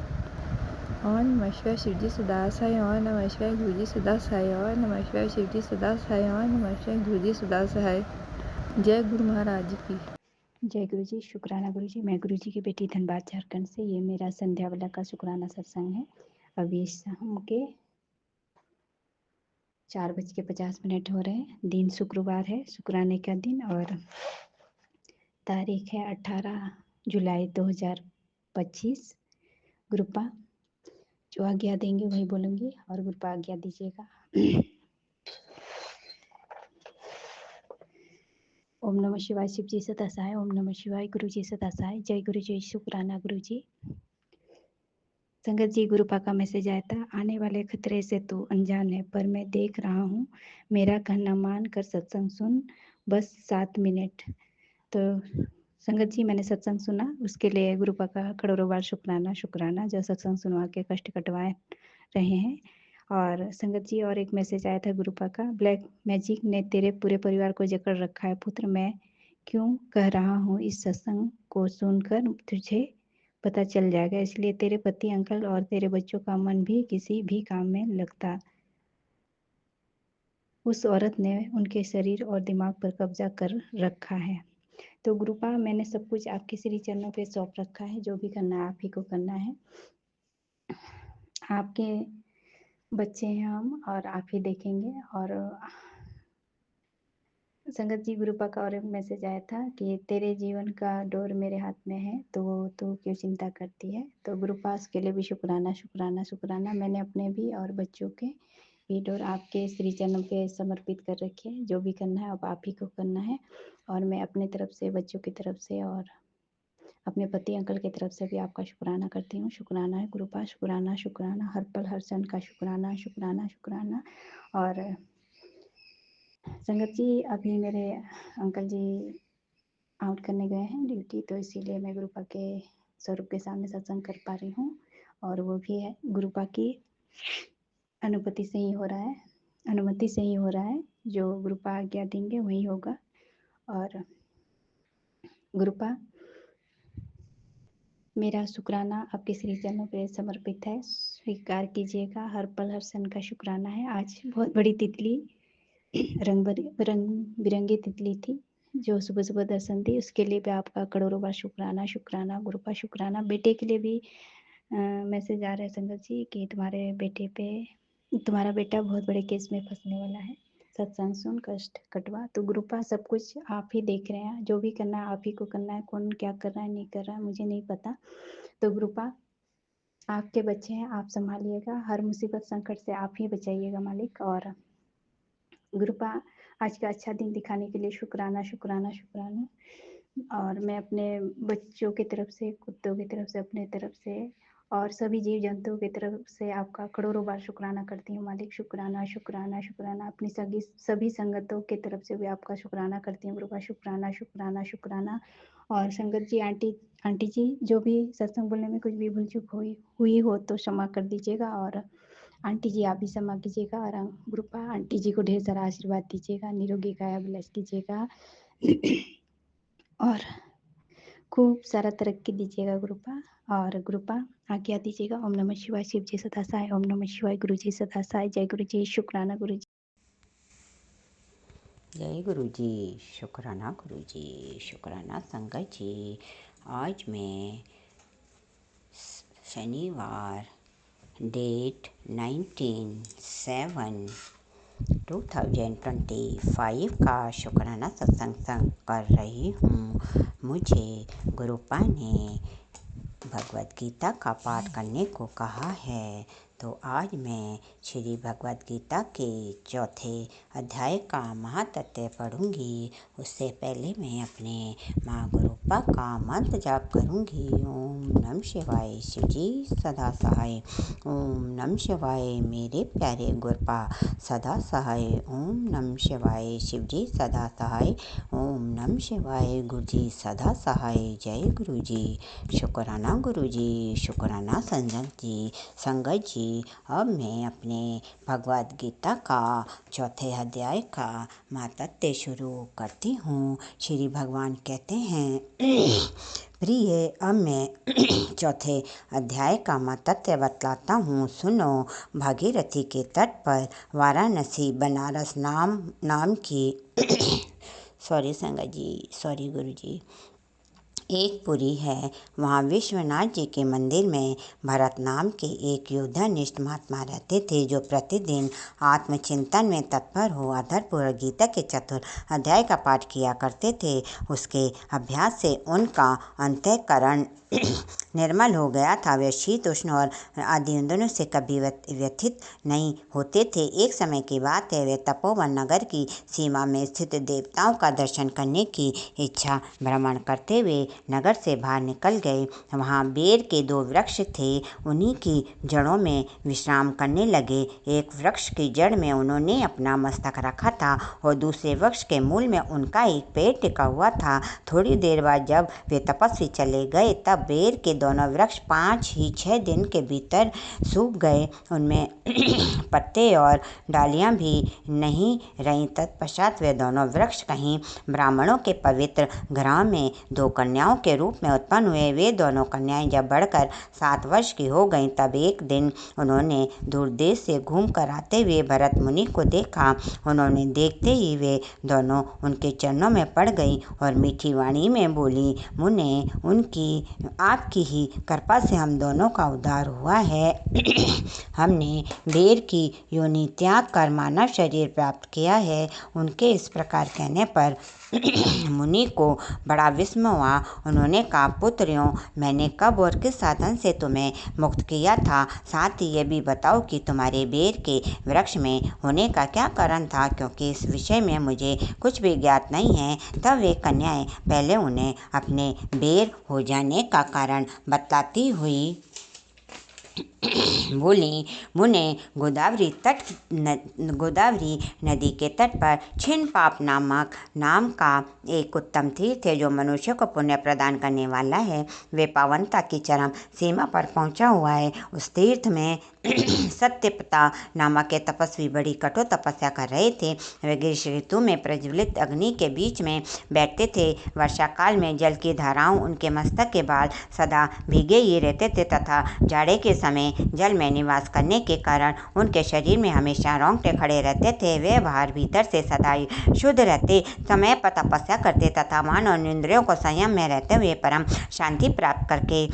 और नमः शिवाय, शिव जी सदा सहाय। और नमः शिवाय, गुरु जी सदा सहाय। और नमः शिवाय, शिव जी सदा सहाय। और नमः शिवाय, गुरु जी सदा सहाय। जय गुरु महाराज जी की। जय गुरु जी। शुक्राना गुरु जी। मैं गुरु जी की बेटी धनबाद झारखंड से। ये मेरा संध्या वाला का शुक्राना सत्संग है। अभी शाम के 4:50 हो रहे हैं। दिन शुक्रवार है, शुक्राने का दिन, और तारीख है 18 जुलाई 2025। गुरुपा जो आज्ञा देंगे वही बोलूँगी, और गुरुपा आज्ञा दीजिएगा। ओम नमः शिवाय, शिव जी सदा सहाय। ओम नमः शिवाय, गुरु जी सदा सहाय। जय गुरु जी। शुक्राना गुरु जी। संगत जी, गुरुपा का मैसेज आया था। आने वाले खतरे से तू अनजान है, पर मैं देख रहा हूँ। मेरा कहना मान कर सत्संग सुन, बस 7 मिनट। तो संगत जी, मैंने सत्संग सुना, उसके लिए गुरुपा का करोड़ों बार शुक्राना शुक्राना, जो सत्संग सुनवा के कष्ट कटवाए रहे हैं। और संगत जी, और एक मैसेज आया था गुरुपा का। ब्लैक मैजिक ने तेरे पूरे परिवार को जकड़ रखा है पुत्र। मैं क्यों कह रहा हूँ, इस सत्संग को सुनकर तुझे पता चल जाएगा। इसलिए तेरे पति अंकल और तेरे बच्चों का मन भी किसी भी काम में लगता। उस औरत ने उनके शरीर और दिमाग पर कब्जा कर रखा है। तो गुरुपा, मैंने सब कुछ आपके श्री चरणों पे सौंप रखा है। जो भी करना है आप ही को करना है। आपके बच्चे हैं हम और आप ही देखेंगे। और संगत जी गुरुपा का और एक मैसेज आया था कि तेरे जीवन का डोर मेरे हाथ में है तो तू क्यों चिंता करती है। तो गुरुपा उसके लिए भी शुक्राना शुक्राना शुक्राना। मैंने अपने भी और बच्चों के भी डोर आपके श्री चरणों पे समर्पित कर रखे हैं। जो भी करना है अब आप ही को करना है। और मैं अपने तरफ से, बच्चों की तरफ से और अपने पति अंकल की तरफ से भी आपका शुक्राना करती हूँ। शुक्राना है गुरुपा, शुक्राना शुक्राना, हर पल हर क्षण का शुक्राना शुक्राना शुक्राना। और संगत जी अभी मेरे अंकल जी आउट करने गए हैं ड्यूटी, तो इसीलिए मैं गुरुपा के स्वरूप के सामने सत्संग कर पा रही हूँ। और वो भी है गुरुपा की अनुमति से ही हो रहा है। जो गुरुपा आज्ञा देंगे वही होगा। और गुरुपा मेरा शुक्राना आपके श्री चरणों पे समर्पित है, स्वीकार कीजिएगा। हर पल हर क्षण का शुक्राना है। आज बहुत बड़ी तितली, रंग बिरंगी तितली थी जो सुबह सुबह दर्शन दी, उसके लिए भी आपका करोड़ों बार शुक्राना शुक्राना गुरुपा शुक्राना। बेटे के लिए भी मैसेज आ रहा है संगत जी कि तुम्हारा बेटा बहुत बड़े केस में फंसने वाला है। सत्संग सुन कष्ट कटवा। तो गुरुपा सब कुछ आप ही देख रहे हैं, जो भी करना है आप ही को करना है। कौन क्या कर रहा है नहीं कर रहा है मुझे नहीं पता। तो गुरुपा आपके बच्चे हैं, आप संभालिएगा। हर मुसीबत संकट से आप ही बचाइएगा मालिक। और गुरुपा आज का अच्छा दिन दिखाने के लिए शुक्राना शुक्राना शुक्राना। और मैं अपने बच्चों की तरफ से, कुत्तों की तरफ से, अपने तरफ से और सभी जीव जंतुओं की तरफ से आपका करोड़ों बार शुक्राना करती हूँ मालिक। शुक्राना शुक्राना शुक्राना। अपनी सभी संगतों की तरफ से भी आपका शुक्राना करती हूँ गुरुपा। शुक्राना शुक्राना शुक्राना। और संगत जी, आंटी जी जो भी सत्संग बोलने में कुछ भी भूल चूक हुई हो तो क्षमा कर दीजिएगा। और आंटी जी आप भी क्षमा कीजिएगा। और गुरुपा आंटी जी को ढेर सारा आशीर्वाद दीजिएगा, निरोगी काया विलास कीजिएगा और खूब सारा तरक्की दीजिएगा गुरुपा। और गुरुपा आज्ञा दीजिएगा। ओम नमः शिवाय। शिव जी सदा सहाय। ओम नमः शिवाय। गुरु जी सदा सहाय। जय गुरु जी। शुक्राना गुरु जी। जय गुरु जी, शुक्राना संगत जी। आज मैं शनिवार डेट 19/7/2025 का शुक्राना सत्संग कर रही हूँ। मुझे गुरुपा ने भगवद गीता का पाठ करने को कहा है, तो आज मैं श्री भगवद गीता के चौथे अध्याय का महातत्व पढ़ूंगी। उससे पहले मैं अपने माँ गुरुपा का मंत्र जाप करूंगी। ओम नमः शिवाय। शिव जी सदा सहाय। ओम नमः शिवाय। मेरे प्यारे गुरुपा सदा सहाय। ओम नमः शिवाय। शिव जी सदा सहाय। ओम नमः शिवाय। गुरु जी सदा सहाय। जय गुरु जी। शुक्राना गुरु जी, शुक्राना संगत जी। अब मैं अपने भगवद गीता का चौथे अध्याय का महात्म्य शुरू करती हूँ। श्री भगवान कहते हैं, प्रिय, अब मैं चौथे अध्याय का महात्म्य बतलाता हूँ, सुनो। भागीरथी के तट पर वाराणसी बनारस नाम की सॉरी संगत जी, सॉरी गुरु जी, एक पुरी है। वहाँ विश्वनाथ जी के मंदिर में भरत नाम के एक योद्धानिष्ठ महात्मा रहते थे, जो प्रतिदिन आत्मचिंतन में तत्पर हो आधारपूर्वक गीता के चतुर्थ अध्याय का पाठ किया करते थे। उसके अभ्यास से उनका अंतःकरण निर्मल हो गया था। वे शीत उष्ण और आदि दोनों से कभी व्यथित नहीं होते थे। एक समय की बात है, वे तपोवन नगर की सीमा में स्थित देवताओं का दर्शन करने की इच्छा भ्रमण करते हुए नगर से बाहर निकल गए। वहाँ बेर के 2 वृक्ष थे, उन्हीं की जड़ों में विश्राम करने लगे। एक वृक्ष की जड़ में उन्होंने अपना मस्तक रखा था और दूसरे वृक्ष के मूल में उनका एक पैर टिका हुआ था। थोड़ी देर बाद जब वे तपस्वी चले गए, तब बेर के दोनों वृक्ष 5-6 दिन के भीतर सूख गए। उनमें पत्ते और डालियां भी नहीं रहीं। तत्पश्चात वे दोनों वृक्ष कहीं ब्राह्मणों के पवित्र ग्राम में 2 कन्याओं के रूप में उत्पन्न हुए। वे दोनों कन्याएं जब बढ़कर 7 वर्ष की हो गईं, तब एक दिन उन्होंने दूर देश से घूम कर आते हुए भरत मुनि को देखा। उन्होंने देखते ही वे दोनों उनके चरणों में पड़ गईं और मीठी वाणी में बोली। मुने उनकी आपकी ही कृपा से हम दोनों का उद्धार हुआ है। हमने बेर की योनि त्याग कर मानव शरीर प्राप्त किया है। उनके इस प्रकार कहने पर मुनि को बड़ा विस्मय हुआ। उन्होंने कहा, पुत्रियों, मैंने कब और किस साधन से तुम्हें मुक्त किया था? साथ ही ये भी बताओ कि तुम्हारे बेर के वृक्ष में होने का क्या कारण था, क्योंकि इस विषय में मुझे कुछ भी ज्ञात नहीं है। तब वे कन्याएं पहले उन्हें अपने बेर हो जाने का कारण बताती हुई बोली, मुने गोदावरी नदी के तट पर छिन्न पाप नामक नाम का एक उत्तम तीर्थ है जो मनुष्य को पुण्य प्रदान करने वाला है। वे पावनता की चरम सीमा पर पहुंचा हुआ है। उस तीर्थ में सत्यपता नामक एक तपस्वी बड़ी कठोर तपस्या कर रहे थे। वे ग्रीष्म ऋतु में प्रज्वलित अग्नि के बीच में बैठते थे। वर्षा काल में जल की धाराओं उनके मस्तक के बाल सदा भीगे ही रहते थे तथा जाड़े के समय जल में निवास करने के कारण उनके शरीर में हमेशा रोंगटे खड़े रहते थे। वे बाहर भीतर से सदा ही शुद्ध रहते, समय पर तपस्या करते तथा मन और इंद्रियों को संयम में रहते हुए परम शांति प्राप्त करके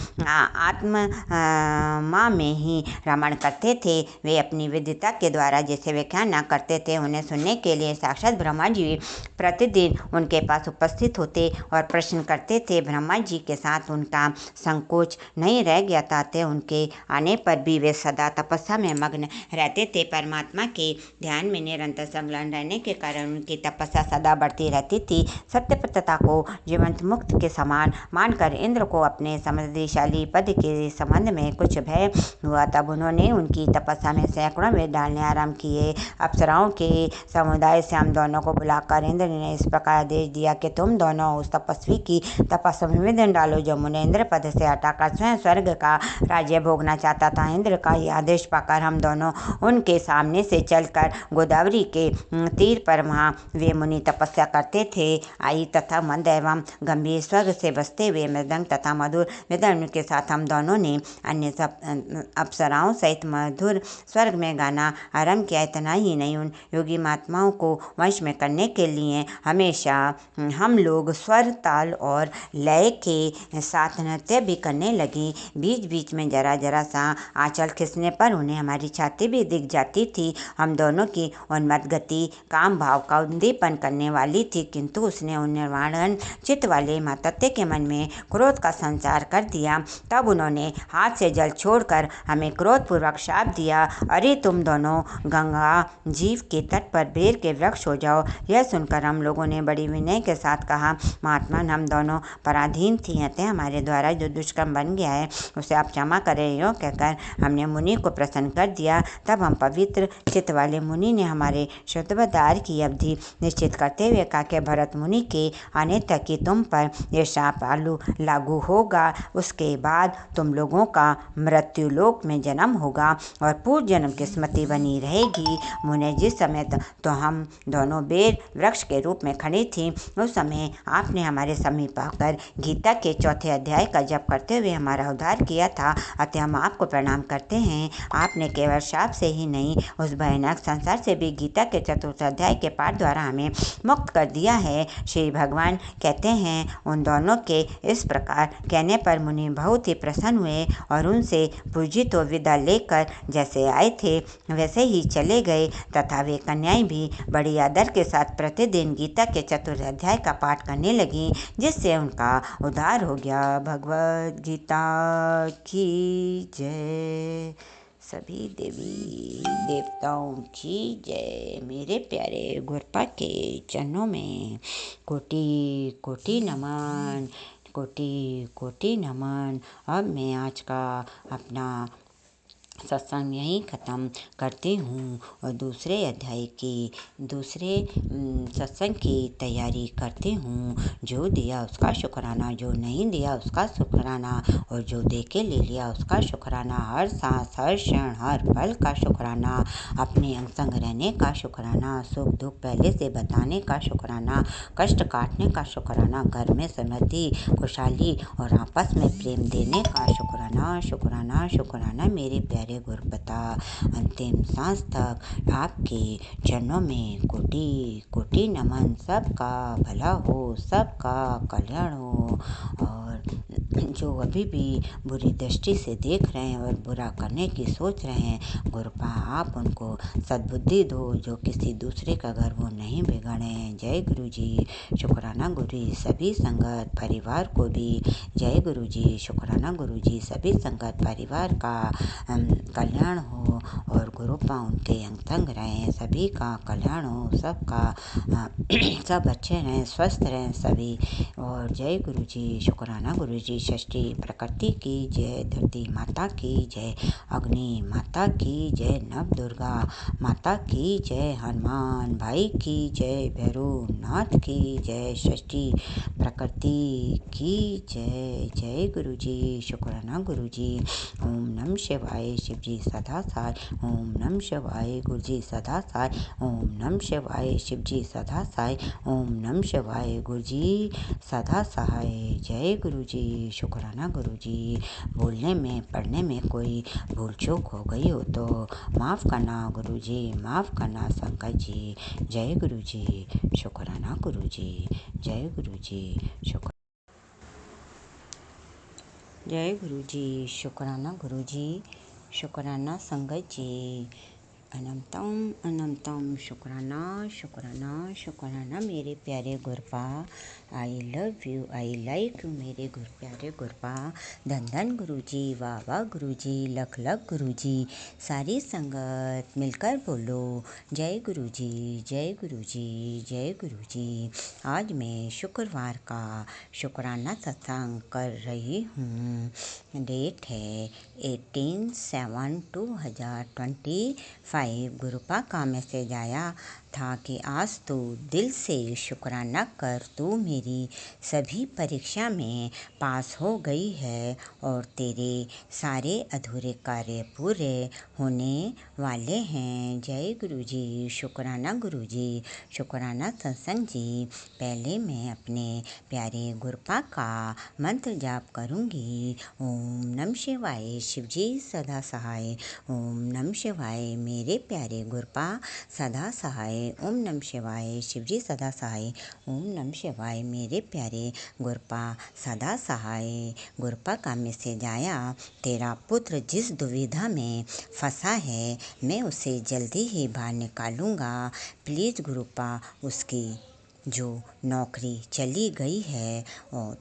आत्मा में ही रमण करते थे। वे अपनी विद्वता के द्वारा जैसे व्याख्यान न करते थे, उन्हें सुनने के लिए साक्षात ब्रह्मा जी प्रतिदिन उनके पास उपस्थित होते और प्रश्न करते थे। ब्रह्मा जी के साथ उनका संकोच नहीं रह गया था। उनके आने पर भी वे सदा तपस्या में मग्न रहते थे। परमात्मा के ध्यान में निरंतर संलग्न रहने के कारण उनकी तपस्या सदा बढ़ती रहती थी। सत्यव्रतता को जीवंत मुक्त के समान मानकर इंद्र को अपने समृद्धिशाली पद के संबंध में कुछ भय हुआ। तब उन्होंने उनकी तपस्या में सैकड़ों वेद डालने आरंभ किए। अप्सराओं के समुदाय से हम दोनों को बुलाकर इंद्र ने इस प्रकार आदेश दिया कि तुम दोनों उस तपस्वी की तपस्या में वेदन डालो जो मुने इंद्र पद से हटाकर स्वयं स्वर्ग का राज्य भोगना चाहता था। इंद्र का यह आदेश पाकर हम दोनों उनके सामने से चलकर गोदावरी के तीर पर वहाँ वे मुनि तपस्या करते थे। आई तथा मंद एवं गंभीर स्वर्ग से बसते हुए मृदंग तथा मधुर वेदन के साथ हम दोनों ने अन्य सब अप्सराओं सहित मधुर स्वर्ग में गाना आरंभ किया। इतना ही नहीं, उन योगी महात्माओं को वश में करने के लिए हमेशा हम लोग स्वर, ताल और लय के साथ नृत्य भी करने लगी। बीच बीच में जरा जरा सा आंचल खिसने पर उन्हें हमारी छाती भी दिख जाती थी। हम दोनों की उन्मत्त गति काम भाव का उद्दीपन करने वाली थी, किंतु उसने उन निर्वाण चित्त वाले महातत्व के मन में क्रोध का संचार कर दिया। तब उन्होंने हाथ से जल छोड़कर हमें क्रोधपूर्वक शाप दिया, अरे तुम दोनों गंगा जीव के तट पर बेर के वृक्ष हो जाओ। यह सुनकर हम लोगों ने बड़ी विनय के साथ कहा, महात्मा, हम दोनों पराधीन थी, अतः हमारे द्वारा जो दुष्कर्म बन गया है उसे आप क्षमा करें। यो कहकर हमने मुनि को प्रसन्न कर दिया। तब हम पवित्र चित्त वाले मुनि ने हमारे शुद्धोद्धार की अवधि निश्चित करते हुए कहा कि भरत मुनि के आने तक ही तुम पर यह शाप लागू होगा। उसके बाद तुम लोगों का मृत्यु लोक में जन्म होगा और पूर्व जन्म की स्मृति बनी रहेगी। मुने, जिस समय तो हम दोनों बेर वृक्ष के रूप में खड़ी थी, उस समय आपने हमारे समीप आकर गीता के चौथे अध्याय का जप करते हुए हमारा उद्धार किया था, अतः हम आपको प्रणाम करते हैं। आपने केवल शाप से ही नहीं, उस भयानक संसार से भी गीता के चतुर्थ अध्याय के पाठ द्वारा हमें मुक्त कर दिया है। श्री भगवान कहते हैं, उन दोनों के इस प्रकार कहने पर मुनि बहुत ही प्रसन्न हुए और उनसे पूजित हो विदा लेकर जैसे आए थे वैसे ही चले गए तथा वे कन्याएं भी बड़ी आदर के साथ प्रतिदिन गीता के चतुर्थ अध्याय का पाठ करने लगी, जिससे उनका उद्धार हो गया। भगवद गीता की जय। सभी देवी देवताओं की जय। मेरे प्यारे गुरपा के चरणों में कोटि कोटि नमन, कोटि कोटि नमन। अब मैं आज का अपना सत्संग यहीं ख़त्म करती हूँ और दूसरे अध्याय की दूसरे सत्संग की तैयारी करती हूँ। जो दिया उसका शुक्राना, जो नहीं दिया उसका शुक्राना, और जो दे के ले लिया उसका शुक्राना। हर सांस, हर क्षण, हर पल का शुक्राना। अपने अंग संग रहने का शुक्राना, सुख दुख पहले से बताने का शुक्राना, कष्ट काटने का शुक्राना, घर में समृद्धि, खुशहाली और आपस में प्रेम देने का शुक्राना। शुक्राना शुक्राना मेरे प्यारे गुरुपता। अंतिम सांस तक आपके चरणों में कोटि कोटि नमन। सबका भला हो, सबका कल्याण हो और जो अभी भी बुरी दृष्टि से देख रहे हैं और बुरा करने की सोच रहे हैं, गुरुपा आप उनको सद्बुद्धि दो, जो किसी दूसरे का घर वो नहीं बिगाड़ें। जय गुरु जी। शुक्राना गुरु जी। सभी संगत परिवार को भी जय गुरु जी। शुक्राना गुरु जी। सभी संगत परिवार का कल्याण हो और गुरुपा उनके अंग तंग रहें, सभी का कल्याण हो, सबका सब अच्छे रहें, स्वस्थ रहें सभी। और जय गुरु जी। शुक्राना गुरु जी। षष्ठी प्रकृति की जय, धरती माता की जय, अग्नि माता की जय, नव दुर्गा माता की जय, हनुमान भाई की जय, भैरवनाथ की जय, षष्ठी प्रकृति की जय। जय गुरु जी। शुक्राना गुरु जी। ओम नमः शिवाय। शिव जी सदा साय। ओम नमः शिवाय। गुरु जी सदा साय। ओम नमः शिवाय। शिव जी सदा साय। ओम नमः शिवाय। गुरु जी सदा सहाय। जय गुरु जी। शुक्राना गुरु जी। बोलने में पढ़ने में कोई भूल चूक हो गई हो तो माफ़ करना गुरु जी, माफ़ करना संकट जी। जय गुरु जी। शुक्राना गुरु जी। जय गुरु जी। जय गुरु जी। शुक्राना गुरु जी। शुक्राना संगत जी। अनंतम अनंतम शुक्राना शुक्राना शुक्राना मेरे प्यारे Gurupa. I love you, I like you मेरे प्यारे गुरुपा। धन धन गुरु जी, वाह वाह गुरु जी, लख लख गुरु जी। सारी संगत मिलकर बोलो जय गुरु जी, जय गुरु जी, जय गुरु जी। आज मैं शुक्रवार का शुक्राना सत्संग कर रही हूँ। डेट है 18/7/2025। गुरुपा का मैसेज आया था कि आज तो दिल से शुक्राना कर, तू मेरी सभी परीक्षा में पास हो गई है और तेरे सारे अधूरे कार्य पूरे होने वाले हैं। जय गुरु जी। शुक्राना गुरु जी। शुक्राना सत्संग जी। पहले मैं अपने प्यारे गुरुपा का मंत्र जाप करूँगी। ओम नमः शिवाय। शिव जी सदा सहाय। ओम नमः शिवाय। मेरे प्यारे गुरुपा सदा सहाय। ओम नमः शिवाय। शिव जी सदा सहाय। ओम नमः शिवाय। मेरे प्यारे गुरुपा सदा सहाय। गुरुपा का मैसेज आया, तेरा पुत्र जिस दुविधा में फंसा है मैं उसे जल्दी ही बाहर निकालूंगा। प्लीज़ गुरुपा उसकी जो नौकरी चली गई है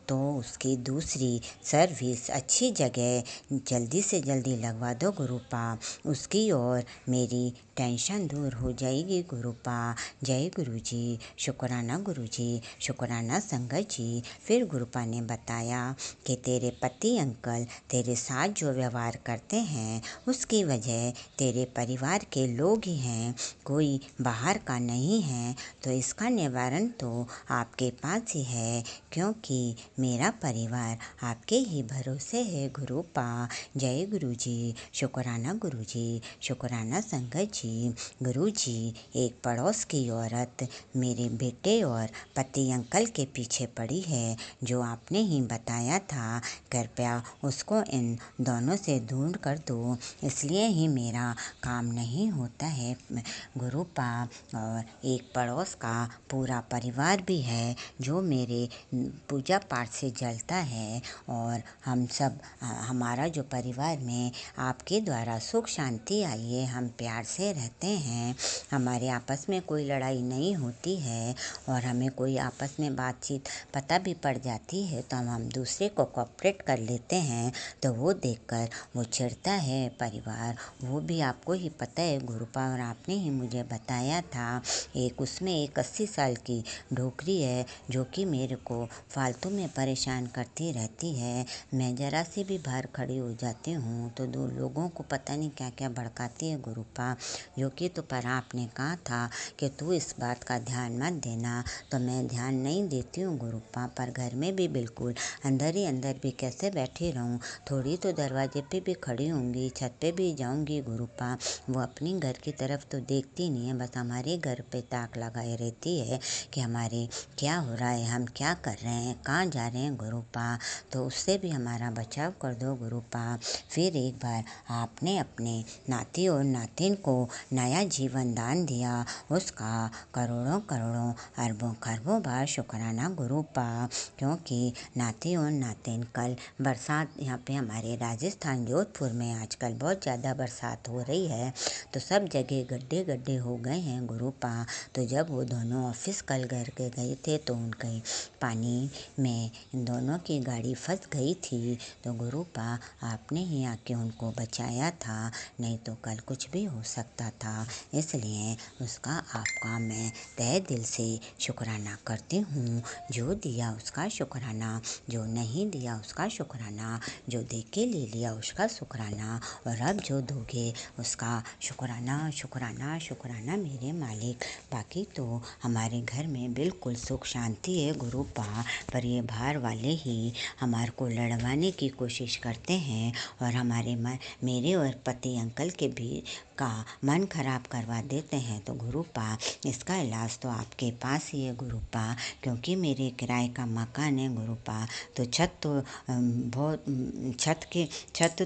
तो उसकी दूसरी सर्विस अच्छी जगह जल्दी से जल्दी लगवा दो गुरुपा। उसकी और मेरी टेंशन दूर हो जाएगी गुरुपा। जय गुरु जी। शुक्राना गुरु जी। शुक्राना संगत जी। फिर गुरुपा ने बताया कि तेरे पति अंकल तेरे साथ जो व्यवहार करते हैं उसकी वजह तेरे परिवार के लोग ही हैं, कोई बाहर का नहीं है। तो इसका निवारण तो आपके पास ही है, क्योंकि मेरा परिवार आपके ही भरोसे है गुरुपा। जय गुरु जी। शुक्राना गुरु जी। शुक्राना संगत जी। गुरु जी, एक पड़ोस की औरत मेरे बेटे और पति अंकल के पीछे पड़ी है, जो आपने ही बताया था। कृपया उसको इन दोनों से दूर कर दो, इसलिए ही मेरा काम नहीं होता है गुरुपा। और एक पड़ोस का पूरा परिवार भी है जो मेरे पूजा पाठ से जलता है और हम सब हमारा जो परिवार में आपके द्वारा सुख शांति आई है, हम प्यार से रहते हैं, हमारे आपस में कोई लड़ाई नहीं होती है और हमें कोई आपस में बातचीत पता भी पड़ जाती है तो हम दूसरे को कोऑपरेट कर लेते हैं। तो वो देखकर वो चिढ़ता है परिवार, वो भी आपको ही पता है गुरुपा, और आपने ही मुझे बताया था। एक उसमें एक 80 साल की ढोकरी है जो कि मेरे को फालतू में परेशान करती रहती है। मैं ज़रा सी भी बाहर खड़ी हो जाती हूँ तो दो लोगों को पता नहीं क्या क्या भड़काती है गुरुपा। जो कि तो पर आपने कहा था कि तू इस बात का ध्यान मत देना, तो मैं ध्यान नहीं देती हूँ गुरुपा। पर घर में भी बिल्कुल अंदर ही अंदर भी कैसे बैठी रहूँ, थोड़ी तो दरवाजे पे भी खड़ी होंगी, छत पे भी जाऊँगी गुरुपा। वो अपनी घर की तरफ तो देखती नहीं है, बस हमारे घर पे ताक लगाए रहती है कि कि हमारे क्या हो रहा है, हम क्या कर रहे हैं, कहाँ जा रहे हैं गुरुपा, तो उससे भी हमारा बचाव कर दो गुरुपा। फिर एक बार आपने अपने नाती और नातिन को नया जीवन दान दिया, उसका करोड़ों करोड़ों अरबों खरबों बार शुक्राना गुरुपा। क्योंकि नाती और नातिन कल बरसात यहाँ पे हमारे राजस्थान जोधपुर में आजकल बहुत ज़्यादा बरसात हो रही है, तो सब जगह गड्ढे गड्ढे हो गए हैं गुरुपा। तो जब वो दोनों ऑफिस कल घर के गए थे तो उनके पानी में इन दोनों की गाड़ी फंस गई थी, तो गुरुपा आपने ही आके उनको बचाया था, नहीं तो कल कुछ भी हो सकता था। इसलिए उसका आपका मैं तहे दिल से शुक्राना करती हूँ। जो दिया उसका शुक्राना, जो नहीं दिया उसका शुक्राना, जो दे के ले लिया उसका शुक्राना, और अब जो दोगे उसका शुक्राना शुक्राना शुक्राना मेरे मालिक। बाकी तो हमारे घर में बिल्कुल सुख शांति है गुरुपा, पर ये बाहर वाले ही हमारे को लड़वाने की कोशिश करते हैं और मेरे और पति अंकल के भी का मन खराब करवा देते हैं। तो गुरुपा इसका इलाज तो आपके पास ही है गुरुपा, क्योंकि मेरे किराए का मकान है गुरुपा, तो छत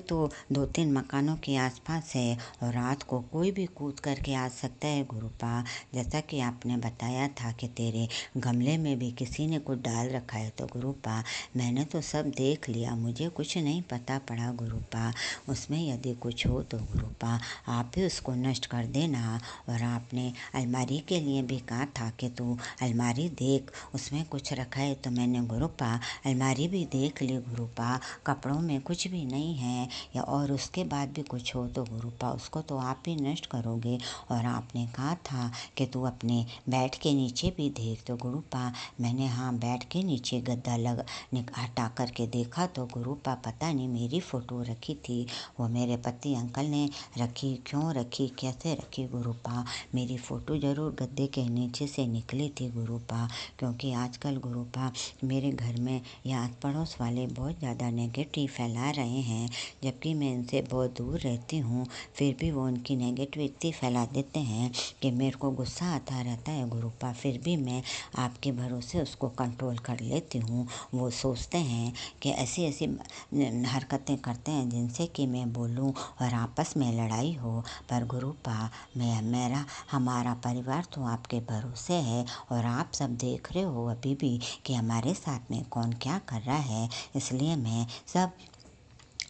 तो 2-3 मकानों के आसपास है और रात को कोई भी कूद करके आ सकता है गुरुपा। जैसा कि आपने बताया था कि तेरे गमले में भी किसी ने कुछ डाल रखा है, तो गुरुपा मैंने तो सब देख लिया, मुझे कुछ नहीं पता पड़ा गुरुपा। उसमें यदि कुछ हो तो गुरुपा आप भी उसको नष्ट कर देना। और आपने अलमारी के लिए भी कहा था कि तू अलमारी देख उसमें कुछ रखा है, तो मैंने गुरुपा अलमारी भी देख ली गुरुपा, कपड़ों में कुछ भी नहीं है, या और उसके बाद भी कुछ हो तो गुरुपा उसको तो आप ही नष्ट करोगे। और आपने कहा था कि तू अपने बेड के नीचे भी देख, तो गुरुपा मैंने बेड के नीचे गद्दा हटा करके देखा, तो गुरुपा पता नहीं मेरी फ़ोटो रखी थी, वो मेरे पति अंकल ने रखी, क्यों रखी कैसे रखी गुरुपा, मेरी फ़ोटो ज़रूर गद्दे के नीचे से निकली थी गुरुपा। क्योंकि आजकल गुरुपा मेरे घर में या आस पड़ोस वाले बहुत ज़्यादा नेगेटिव फैला रहे हैं, जबकि मैं इनसे बहुत दूर रहती हूँ, फिर भी वो उनकी नेगेटिविटी फैला देते हैं कि मेरे को गुस्सा आता रहता है गुरुपा, फिर भी मैं आपके भरोसे उसको कंट्रोल कर लेती हूँ। वो सोचते हैं कि ऐसी ऐसी हरकतें करते हैं जिनसे कि मैं बोलूं और आपस में लड़ाई हो, पर गुरुपा हमारा परिवार तो आपके भरोसे है और आप सब देख रहे हो अभी भी कि हमारे साथ में कौन क्या कर रहा है, इसलिए मैं सब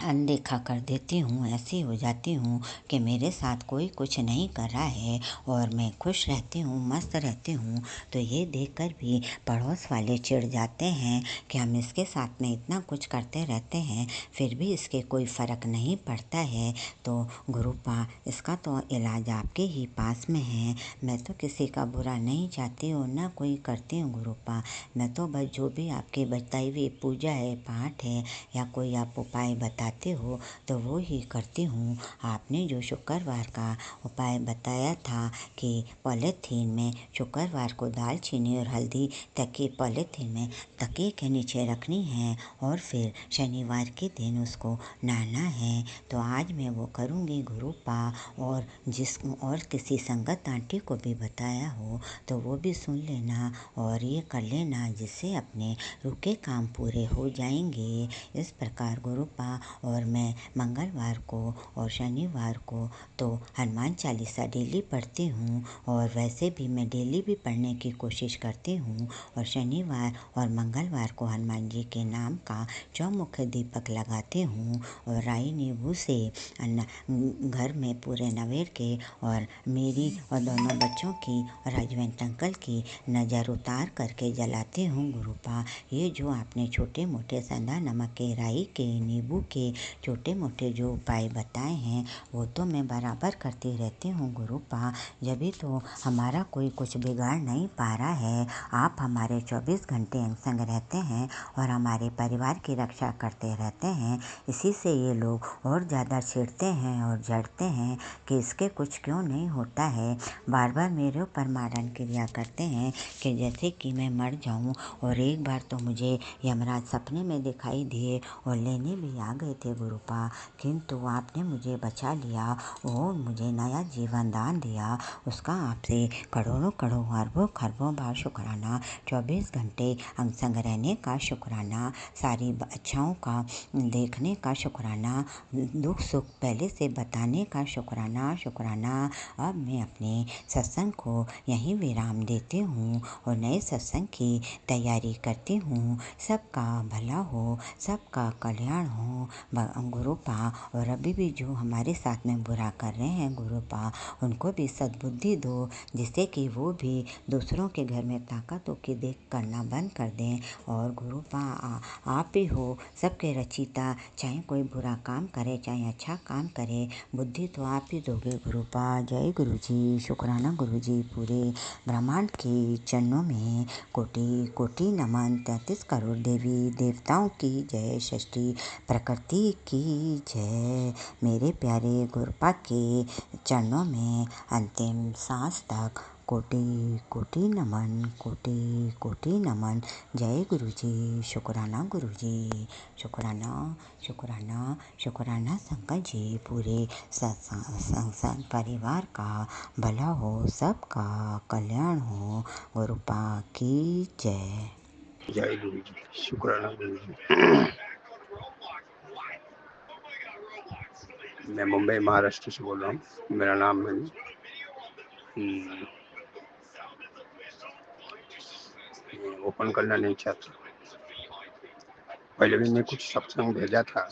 अनदेखा कर देती हूँ, ऐसी हो जाती हूँ कि मेरे साथ कोई कुछ नहीं कर रहा है और मैं खुश रहती हूँ, मस्त रहती हूँ। तो ये देखकर भी पड़ोस वाले चिढ़ जाते हैं कि हम इसके साथ में इतना कुछ करते रहते हैं, फिर भी इसके कोई फ़र्क नहीं पड़ता है। तो गुरुपा इसका तो इलाज आपके ही पास में है, मैं तो किसी का बुरा नहीं चाहती हूँ, ना कोई करती हूँ गुरुपा, मैं तो बस जो भी आपकी बताई हुई पूजा है, पाठ है, या कोई आप उपाय बताते हो तो वो ही करती हूँ। आपने जो शुक्रवार का उपाय बताया था कि पॉलीथीन में शुक्रवार को दालचीनी और हल्दी पॉलीथीन में तकिए के नीचे रखनी है और फिर शनिवार के दिन उसको नहाना है, तो आज मैं वो करूँगी गुरुपा। और किसी संगत आंटी को भी बताया हो तो वो भी सुन लेना और ये कर लेना, जिससे अपने रुके काम पूरे हो जाएंगे। इस प्रकार गुरुपा और मैं मंगलवार को और शनिवार को तो हनुमान चालीसा डेली पढ़ती हूँ, और वैसे भी मैं डेली भी पढ़ने की कोशिश करती हूँ, और शनिवार और मंगलवार को हनुमान जी के नाम का चौमुख दीपक लगाती हूँ और राई नींबू से घर में पूरे नवेर के और मेरी और दोनों बच्चों की और हजबेंड अंकल की नज़र उतार करके जलाती हूँ गुरुपा। ये जो आपने छोटे मोटे संधा नमक के, राई के, नींबू के छोटे मोटे जो उपाय बताए हैं वो तो मैं बराबर करती रहती हूँ गुरुपा, जब भी तो हमारा कोई कुछ बिगाड़ नहीं पा रहा है। आप हमारे 24 घंटे हम संग रहते हैं और हमारे परिवार की रक्षा करते रहते हैं, इसी से ये लोग और ज़्यादा चिढ़ते हैं और जड़ते हैं कि इसके कुछ क्यों नहीं होता है, बार बार मेरे ऊपर मारण क्रिया करते हैं कि जैसे कि मैं मर जाऊं। और एक बार तो मुझे यमराज सपने में दिखाई दिए और लेने भी आ गए थे गुरुपा, किंतु आपने मुझे बचा लिया और मुझे नया जीवन दान दिया। उसका आपसे करोड़ों करोड़ों अरबों खरबों बार शुक्राना। 24 घंटे हम संग रहने का शुक्राना, सारी अच्छाओं का देखने का शुक्राना, दुख सुख पहले से बताने का शुक्राना। शुक्राना। अब मैं अपने सत्संग को यहीं विराम देती हूँ और नए सत्संग की तैयारी करती हूँ। सबका भला हो, सबका कल्याण हो गुरुपा। और अभी भी जो हमारे साथ में बुरा कर रहे हैं गुरुपा, उनको भी सद्बुद्धि दो, जिससे कि वो भी दूसरों के घर में ताकतों की देख करना बंद कर दें। और गुरुपा आप ही हो सबके रचिता, चाहे कोई बुरा काम करे चाहे अच्छा काम करे, बुद्धि तो आप ही दोगे गुरुपा। जय गुरु जी। शुक्राना गुरु जी। पूरे ब्रह्मांड के चरणों में कोटि कोटि नमन। 33 करोड़ देवी देवताओं की जय, सृष्टि प्रकृति की जय। मेरे प्यारे गुरुपा के चरणों में अंतिम सांस तक कोटि कोटि नमन, कोटि कोटि नमन। जय गुरु जी। शुक्राना गुरु जी। शुक्राना शुक्राना शुक्राना शंकर जी। पूरे संसार परिवार का भला हो, सबका कल्याण हो गुरुपा की जय। जय गुरु जी। शुक्राना गुरु जी। मैं मुंबई महाराष्ट्र से बोल रहा हूँ। मेरा नाम मैं ओपन करना नहीं चाहता। पहले भी मैं कुछ सत्संग भेजा था,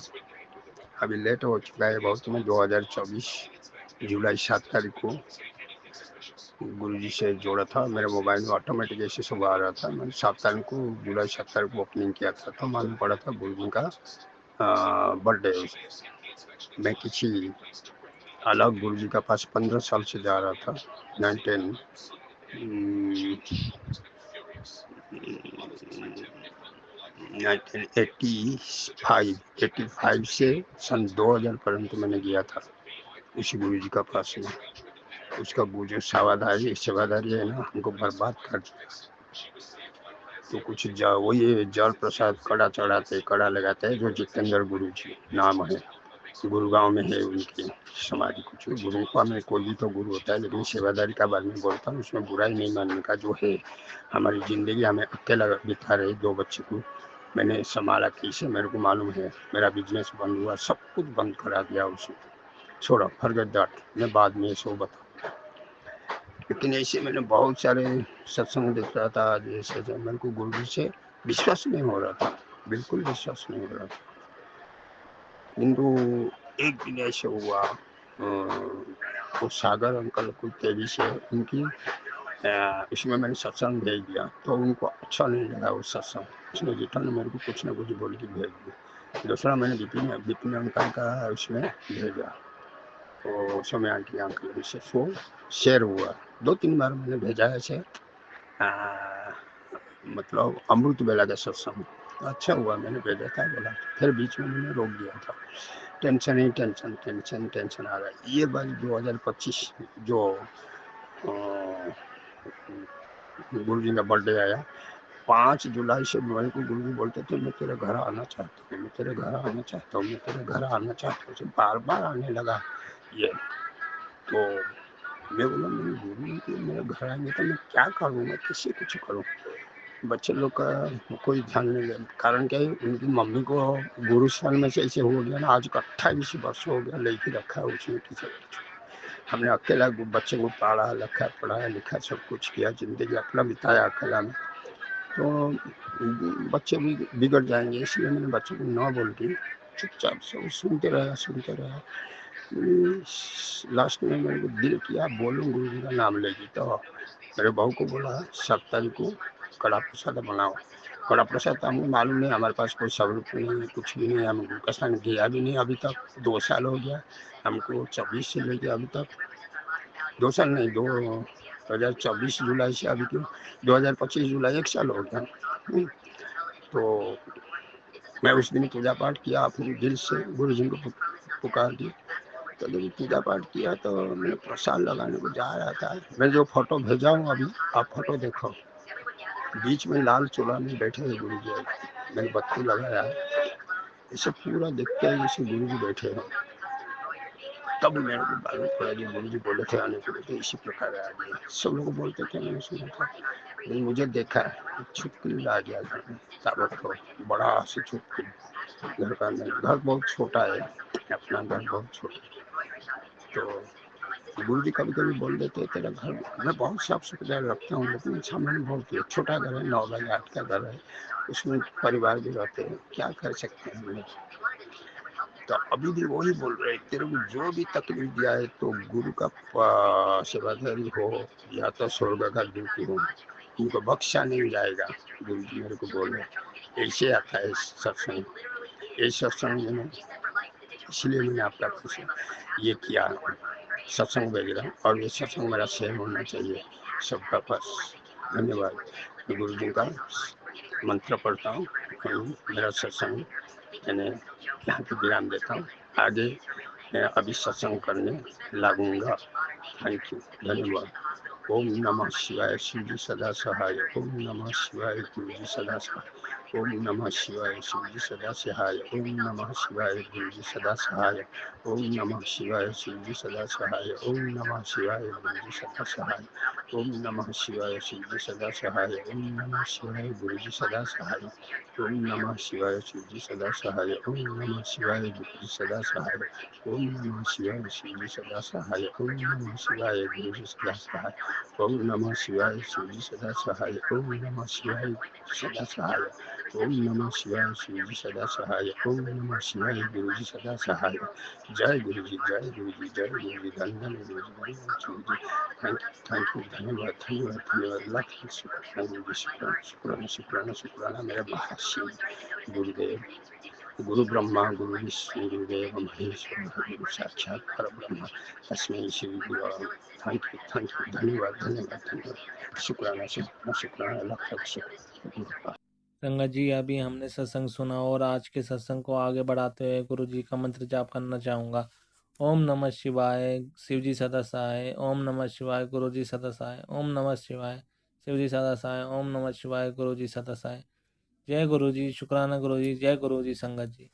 अभी लेट हो चुका है बहुत। मैं 2024 जुलाई 7 तारीख को गुरु जी से जोड़ा था। मेरे मोबाइल में ऑटोमेटिक ऐसे सुबह आ रहा था। मैंने 7 तारीख को जुलाई 7 तारीख को ओपनिंग किया था, तो मालूम पड़ा था गुरु जी का बर्थडे। मैं किसी अलग गुरु जी का पास 15 साल से जा रहा था। 1985 से सन 2000 पर्यंत मैंने गया था उसी गुरु जी का पास में। उसका जो सेवादारी है ना, हमको बर्बाद कर दिया। तो कुछ वही जल प्रसाद कड़ा चढ़ाते, कड़ा लगाते हैं, जो जितेंद्र गुरु जी नाम है, गुरुगांव में है उनकी समाधि। कुछ गुरुपा में कोई भी तो गुरु होता है, लेकिन सेवादारी का बारे में बोलता हूँ, उसमें बुराई नहीं मानने का। जो है हमारी जिंदगी, हमें अकेला बिता रहे 2 बच्चे को मैंने संभाला कैसे, मेरे को मालूम है। मेरा बिजनेस बंद हुआ, सब कुछ बंद करा दिया उसने। छोड़ो, फॉरगेट दैट, मैं बाद में सो बताऊँ। लेकिन ऐसे मैंने बहुत सारे सत्संग देख रहा था, जैसे मेरे को गुरु जी से विश्वास नहीं हो रहा था, बिल्कुल विश्वास नहीं हो रहा था। किंतु एक दिन ऐसे हुआ, वो सागर अंकल कोई तेजी से उनकी इसमें मैंने सत्संग भेज दिया, तो उनको अच्छा नहीं लगा वो सत्संग। उसने रिटर्न मेरे को कुछ ना कुछ बोल के भेज दिया। दूसरा मैंने विपिन अंकल का उसमें भेजा, तो समय आंटी अंकल से शेयर हुआ। 2-3 बार मैंने भेजा ऐसे, मतलब अमृत बेला का सत्संग अच्छा हुआ, मैंने भेजा था बोला। फिर बीच में मैंने रोक दिया था। टेंशन ही टेंशन टेंशन टेंशन आ रहा है। ये बार 2025 जो गुरु जी का बर्थडे आया, 5 जुलाई से मेरे को गुरु जी बोलते थे, मैं तेरे घर आना चाहता हूँ, मैं तेरे घर आना चाहता हूँ, मैं तेरे घर आना चाहता हूँ। बार बार आने लगा ये। तो मैं बोला, मेरे गुरु जी मेरे घर आएंगे तो मैं क्या करूँ, मैं किसी कुछ करूँ। बच्चे लोग का कोई ध्यान नहीं दे। कारण क्या है, उनकी मम्मी को गुरु साल में से ऐसे हो गया ना, आज का 28 वर्ष हो गया, लेके रखा है उसने किसी। हमने अकेला बच्चे को पाला लिखा, पढ़ाया लिखा, सब कुछ किया, जिंदगी अपना बिताया अकेला में। तो बच्चे भी बिगड़ जाएंगे, इसलिए मैंने बच्चों को ना बोल के चुपचाप से सुनते रहा। लास्ट में मेरे को दिल किया बोलूँ गुरु जी का नाम लेगी, तो मेरे बहू को बोला 7 तारीख को कड़ा प्रसाद बनाओ। कड़ा प्रसाद तो हमको मालूम नहीं, हमारे पास कोई स्वरूप नहीं है, कुछ भी नहीं। हम गुरु स्थान गया भी नहीं अभी तक, 2 साल हो गया हमको। 24 से लेके अभी तक 2 साल नहीं, 2024 जुलाई से अभी क्यों 2025 जुलाई 1 साल हो गया। तो मैं उस दिन पूजा पाठ किया अपने दिल से, गुरु जी को पुकार दी। तो जब पूजा पाठ किया तो मैंने प्रसाद लगाने को जा रहा था। मैं जो फोटो भेजा हूँ अभी, आप फोटो देखो, बीच में लाल चूल्हा में बैठे हैं गुरु जी। मैंने बत्ती लगाया, इसे पूरा देखते हैं जैसे गुरु जी बैठे हैं। तब मेरे को मालूम पड़ा कि गुरु जी बोले थे आने के लिए, तो इसी प्रकार आ गए। सब लोग बोलते थे, मैंने सुना था, लेकिन मुझे देखा है छुटकुली आ गया घर में, ताबड़तोड़ बड़ा से छुटकुली। घर का नहीं, घर बहुत छोटा है, अपना घर बहुत छोटा। तो गुरु जी कभी कभी बोल देते हैं, तेरा घर, मैं बहुत साफ सुथरा रखता हूँ, लेकिन सामान बहुत है, छोटा घर है, 9 बाई 8 का घर है, उसमें परिवार भी रहते हैं, क्या कर सकते हैं हम लोग। तो अभी भी वही बोल रहे, तेरे को जो भी तकलीफ दिया है, तो गुरु का सेवाधारी हो या तो स्वर्ग का ड्यूटी हो, उनको बख्शा नहीं जाएगा। गुरु जी मेरे को बोल रहे, ऐसे आता है सत्संग, ये सत्संग मैंने, इसलिए मैंने आपका कुछ ये किया, सत्संग भेज रहा हूँ, और ये सत्संग मेरा शेयर होना चाहिए सबका पास। धन्यवाद। मैं गुरु जी का मंत्र पढ़ता हूँ, मेरा सत्संग मैंने यहाँ पे विराम देता हूँ। आगे मैं अभी सत्संग करने लगूंगा। थैंक यू, धन्यवाद। ओम नमः शिवाय, शिव जी सदा सहाय। ओम नमः शिवाय, गुरु जी सदा सहाय। ओम नमः शिवाय, शिव जी सदा सहाय। ओम नमः शिवाय, गुरु जी सदा सहाय। ओम नमः शिवाय, शिव जी सदा सहाय। ओम नमः शिवाय, गुरु जी सदा सहाय। ओम नमः शिवाय, शिव जी सदा सहाय। ओम नमः शिवाय, गुरु जी सदा सहाय। ओम नमः शिवाय, शिव जी सदा सहाय। ओम नमः शिवाय, गुरु जी सदा सहाय। ओम नमः शिवाय, शिव जी सदा सहाय। ओम नमः शिवाय, गुरु जी सदा सहाय। ओम नमः शिवाय, शिव जी सदा सहाय। ओम नमः शिवाय, सदा सहाय। ओम नमः शिवाय, शिव जी सदा सहाय। ओम नमः शिवाय, गुरु जी सदा सहाय। जय गुरु जी, जय गुरु जी, जय गुरु जी, धन धन गुरु जी, धन धन गुरु जी। थैंक यू, धन्यवाद, धन्यवाद, धन्यवाद, लाख शुक्राना गुरु जी, शुक्राना, शुक्राना, शुक्राना, शुक्राना मेरे महाशिव गुरुदेव। गुरु ब्रह्मा गुरु विष्णु गुरुदेव महेश्वर, गुरु साक्षात पर ब्रह्म तस्मै श्री गुरु। थैंक यू, धन्यवाद, धन्यवाद, धन्यवाद, शुक्राना, शुक्राना, शुक्राना, लाख लाख शुक्राना। संगत जी, अभी हमने सत्संग सुना और आज के सत्संग को आगे बढ़ाते हुए गुरु जी का मंत्र जाप करना चाहूँगा। ओम नमः शिवाय, शिव जी सदा सहाय। ओम नमः शिवाय, गुरु जी सदा सहाय। ओम नमः शिवाय, शिव जी सदा सहाय। ओम नमः शिवाय, गुरु जी सदा सहाय। जय गुरु जी, शुक्राना गुरु जी, जय गुरु जी संगत जी।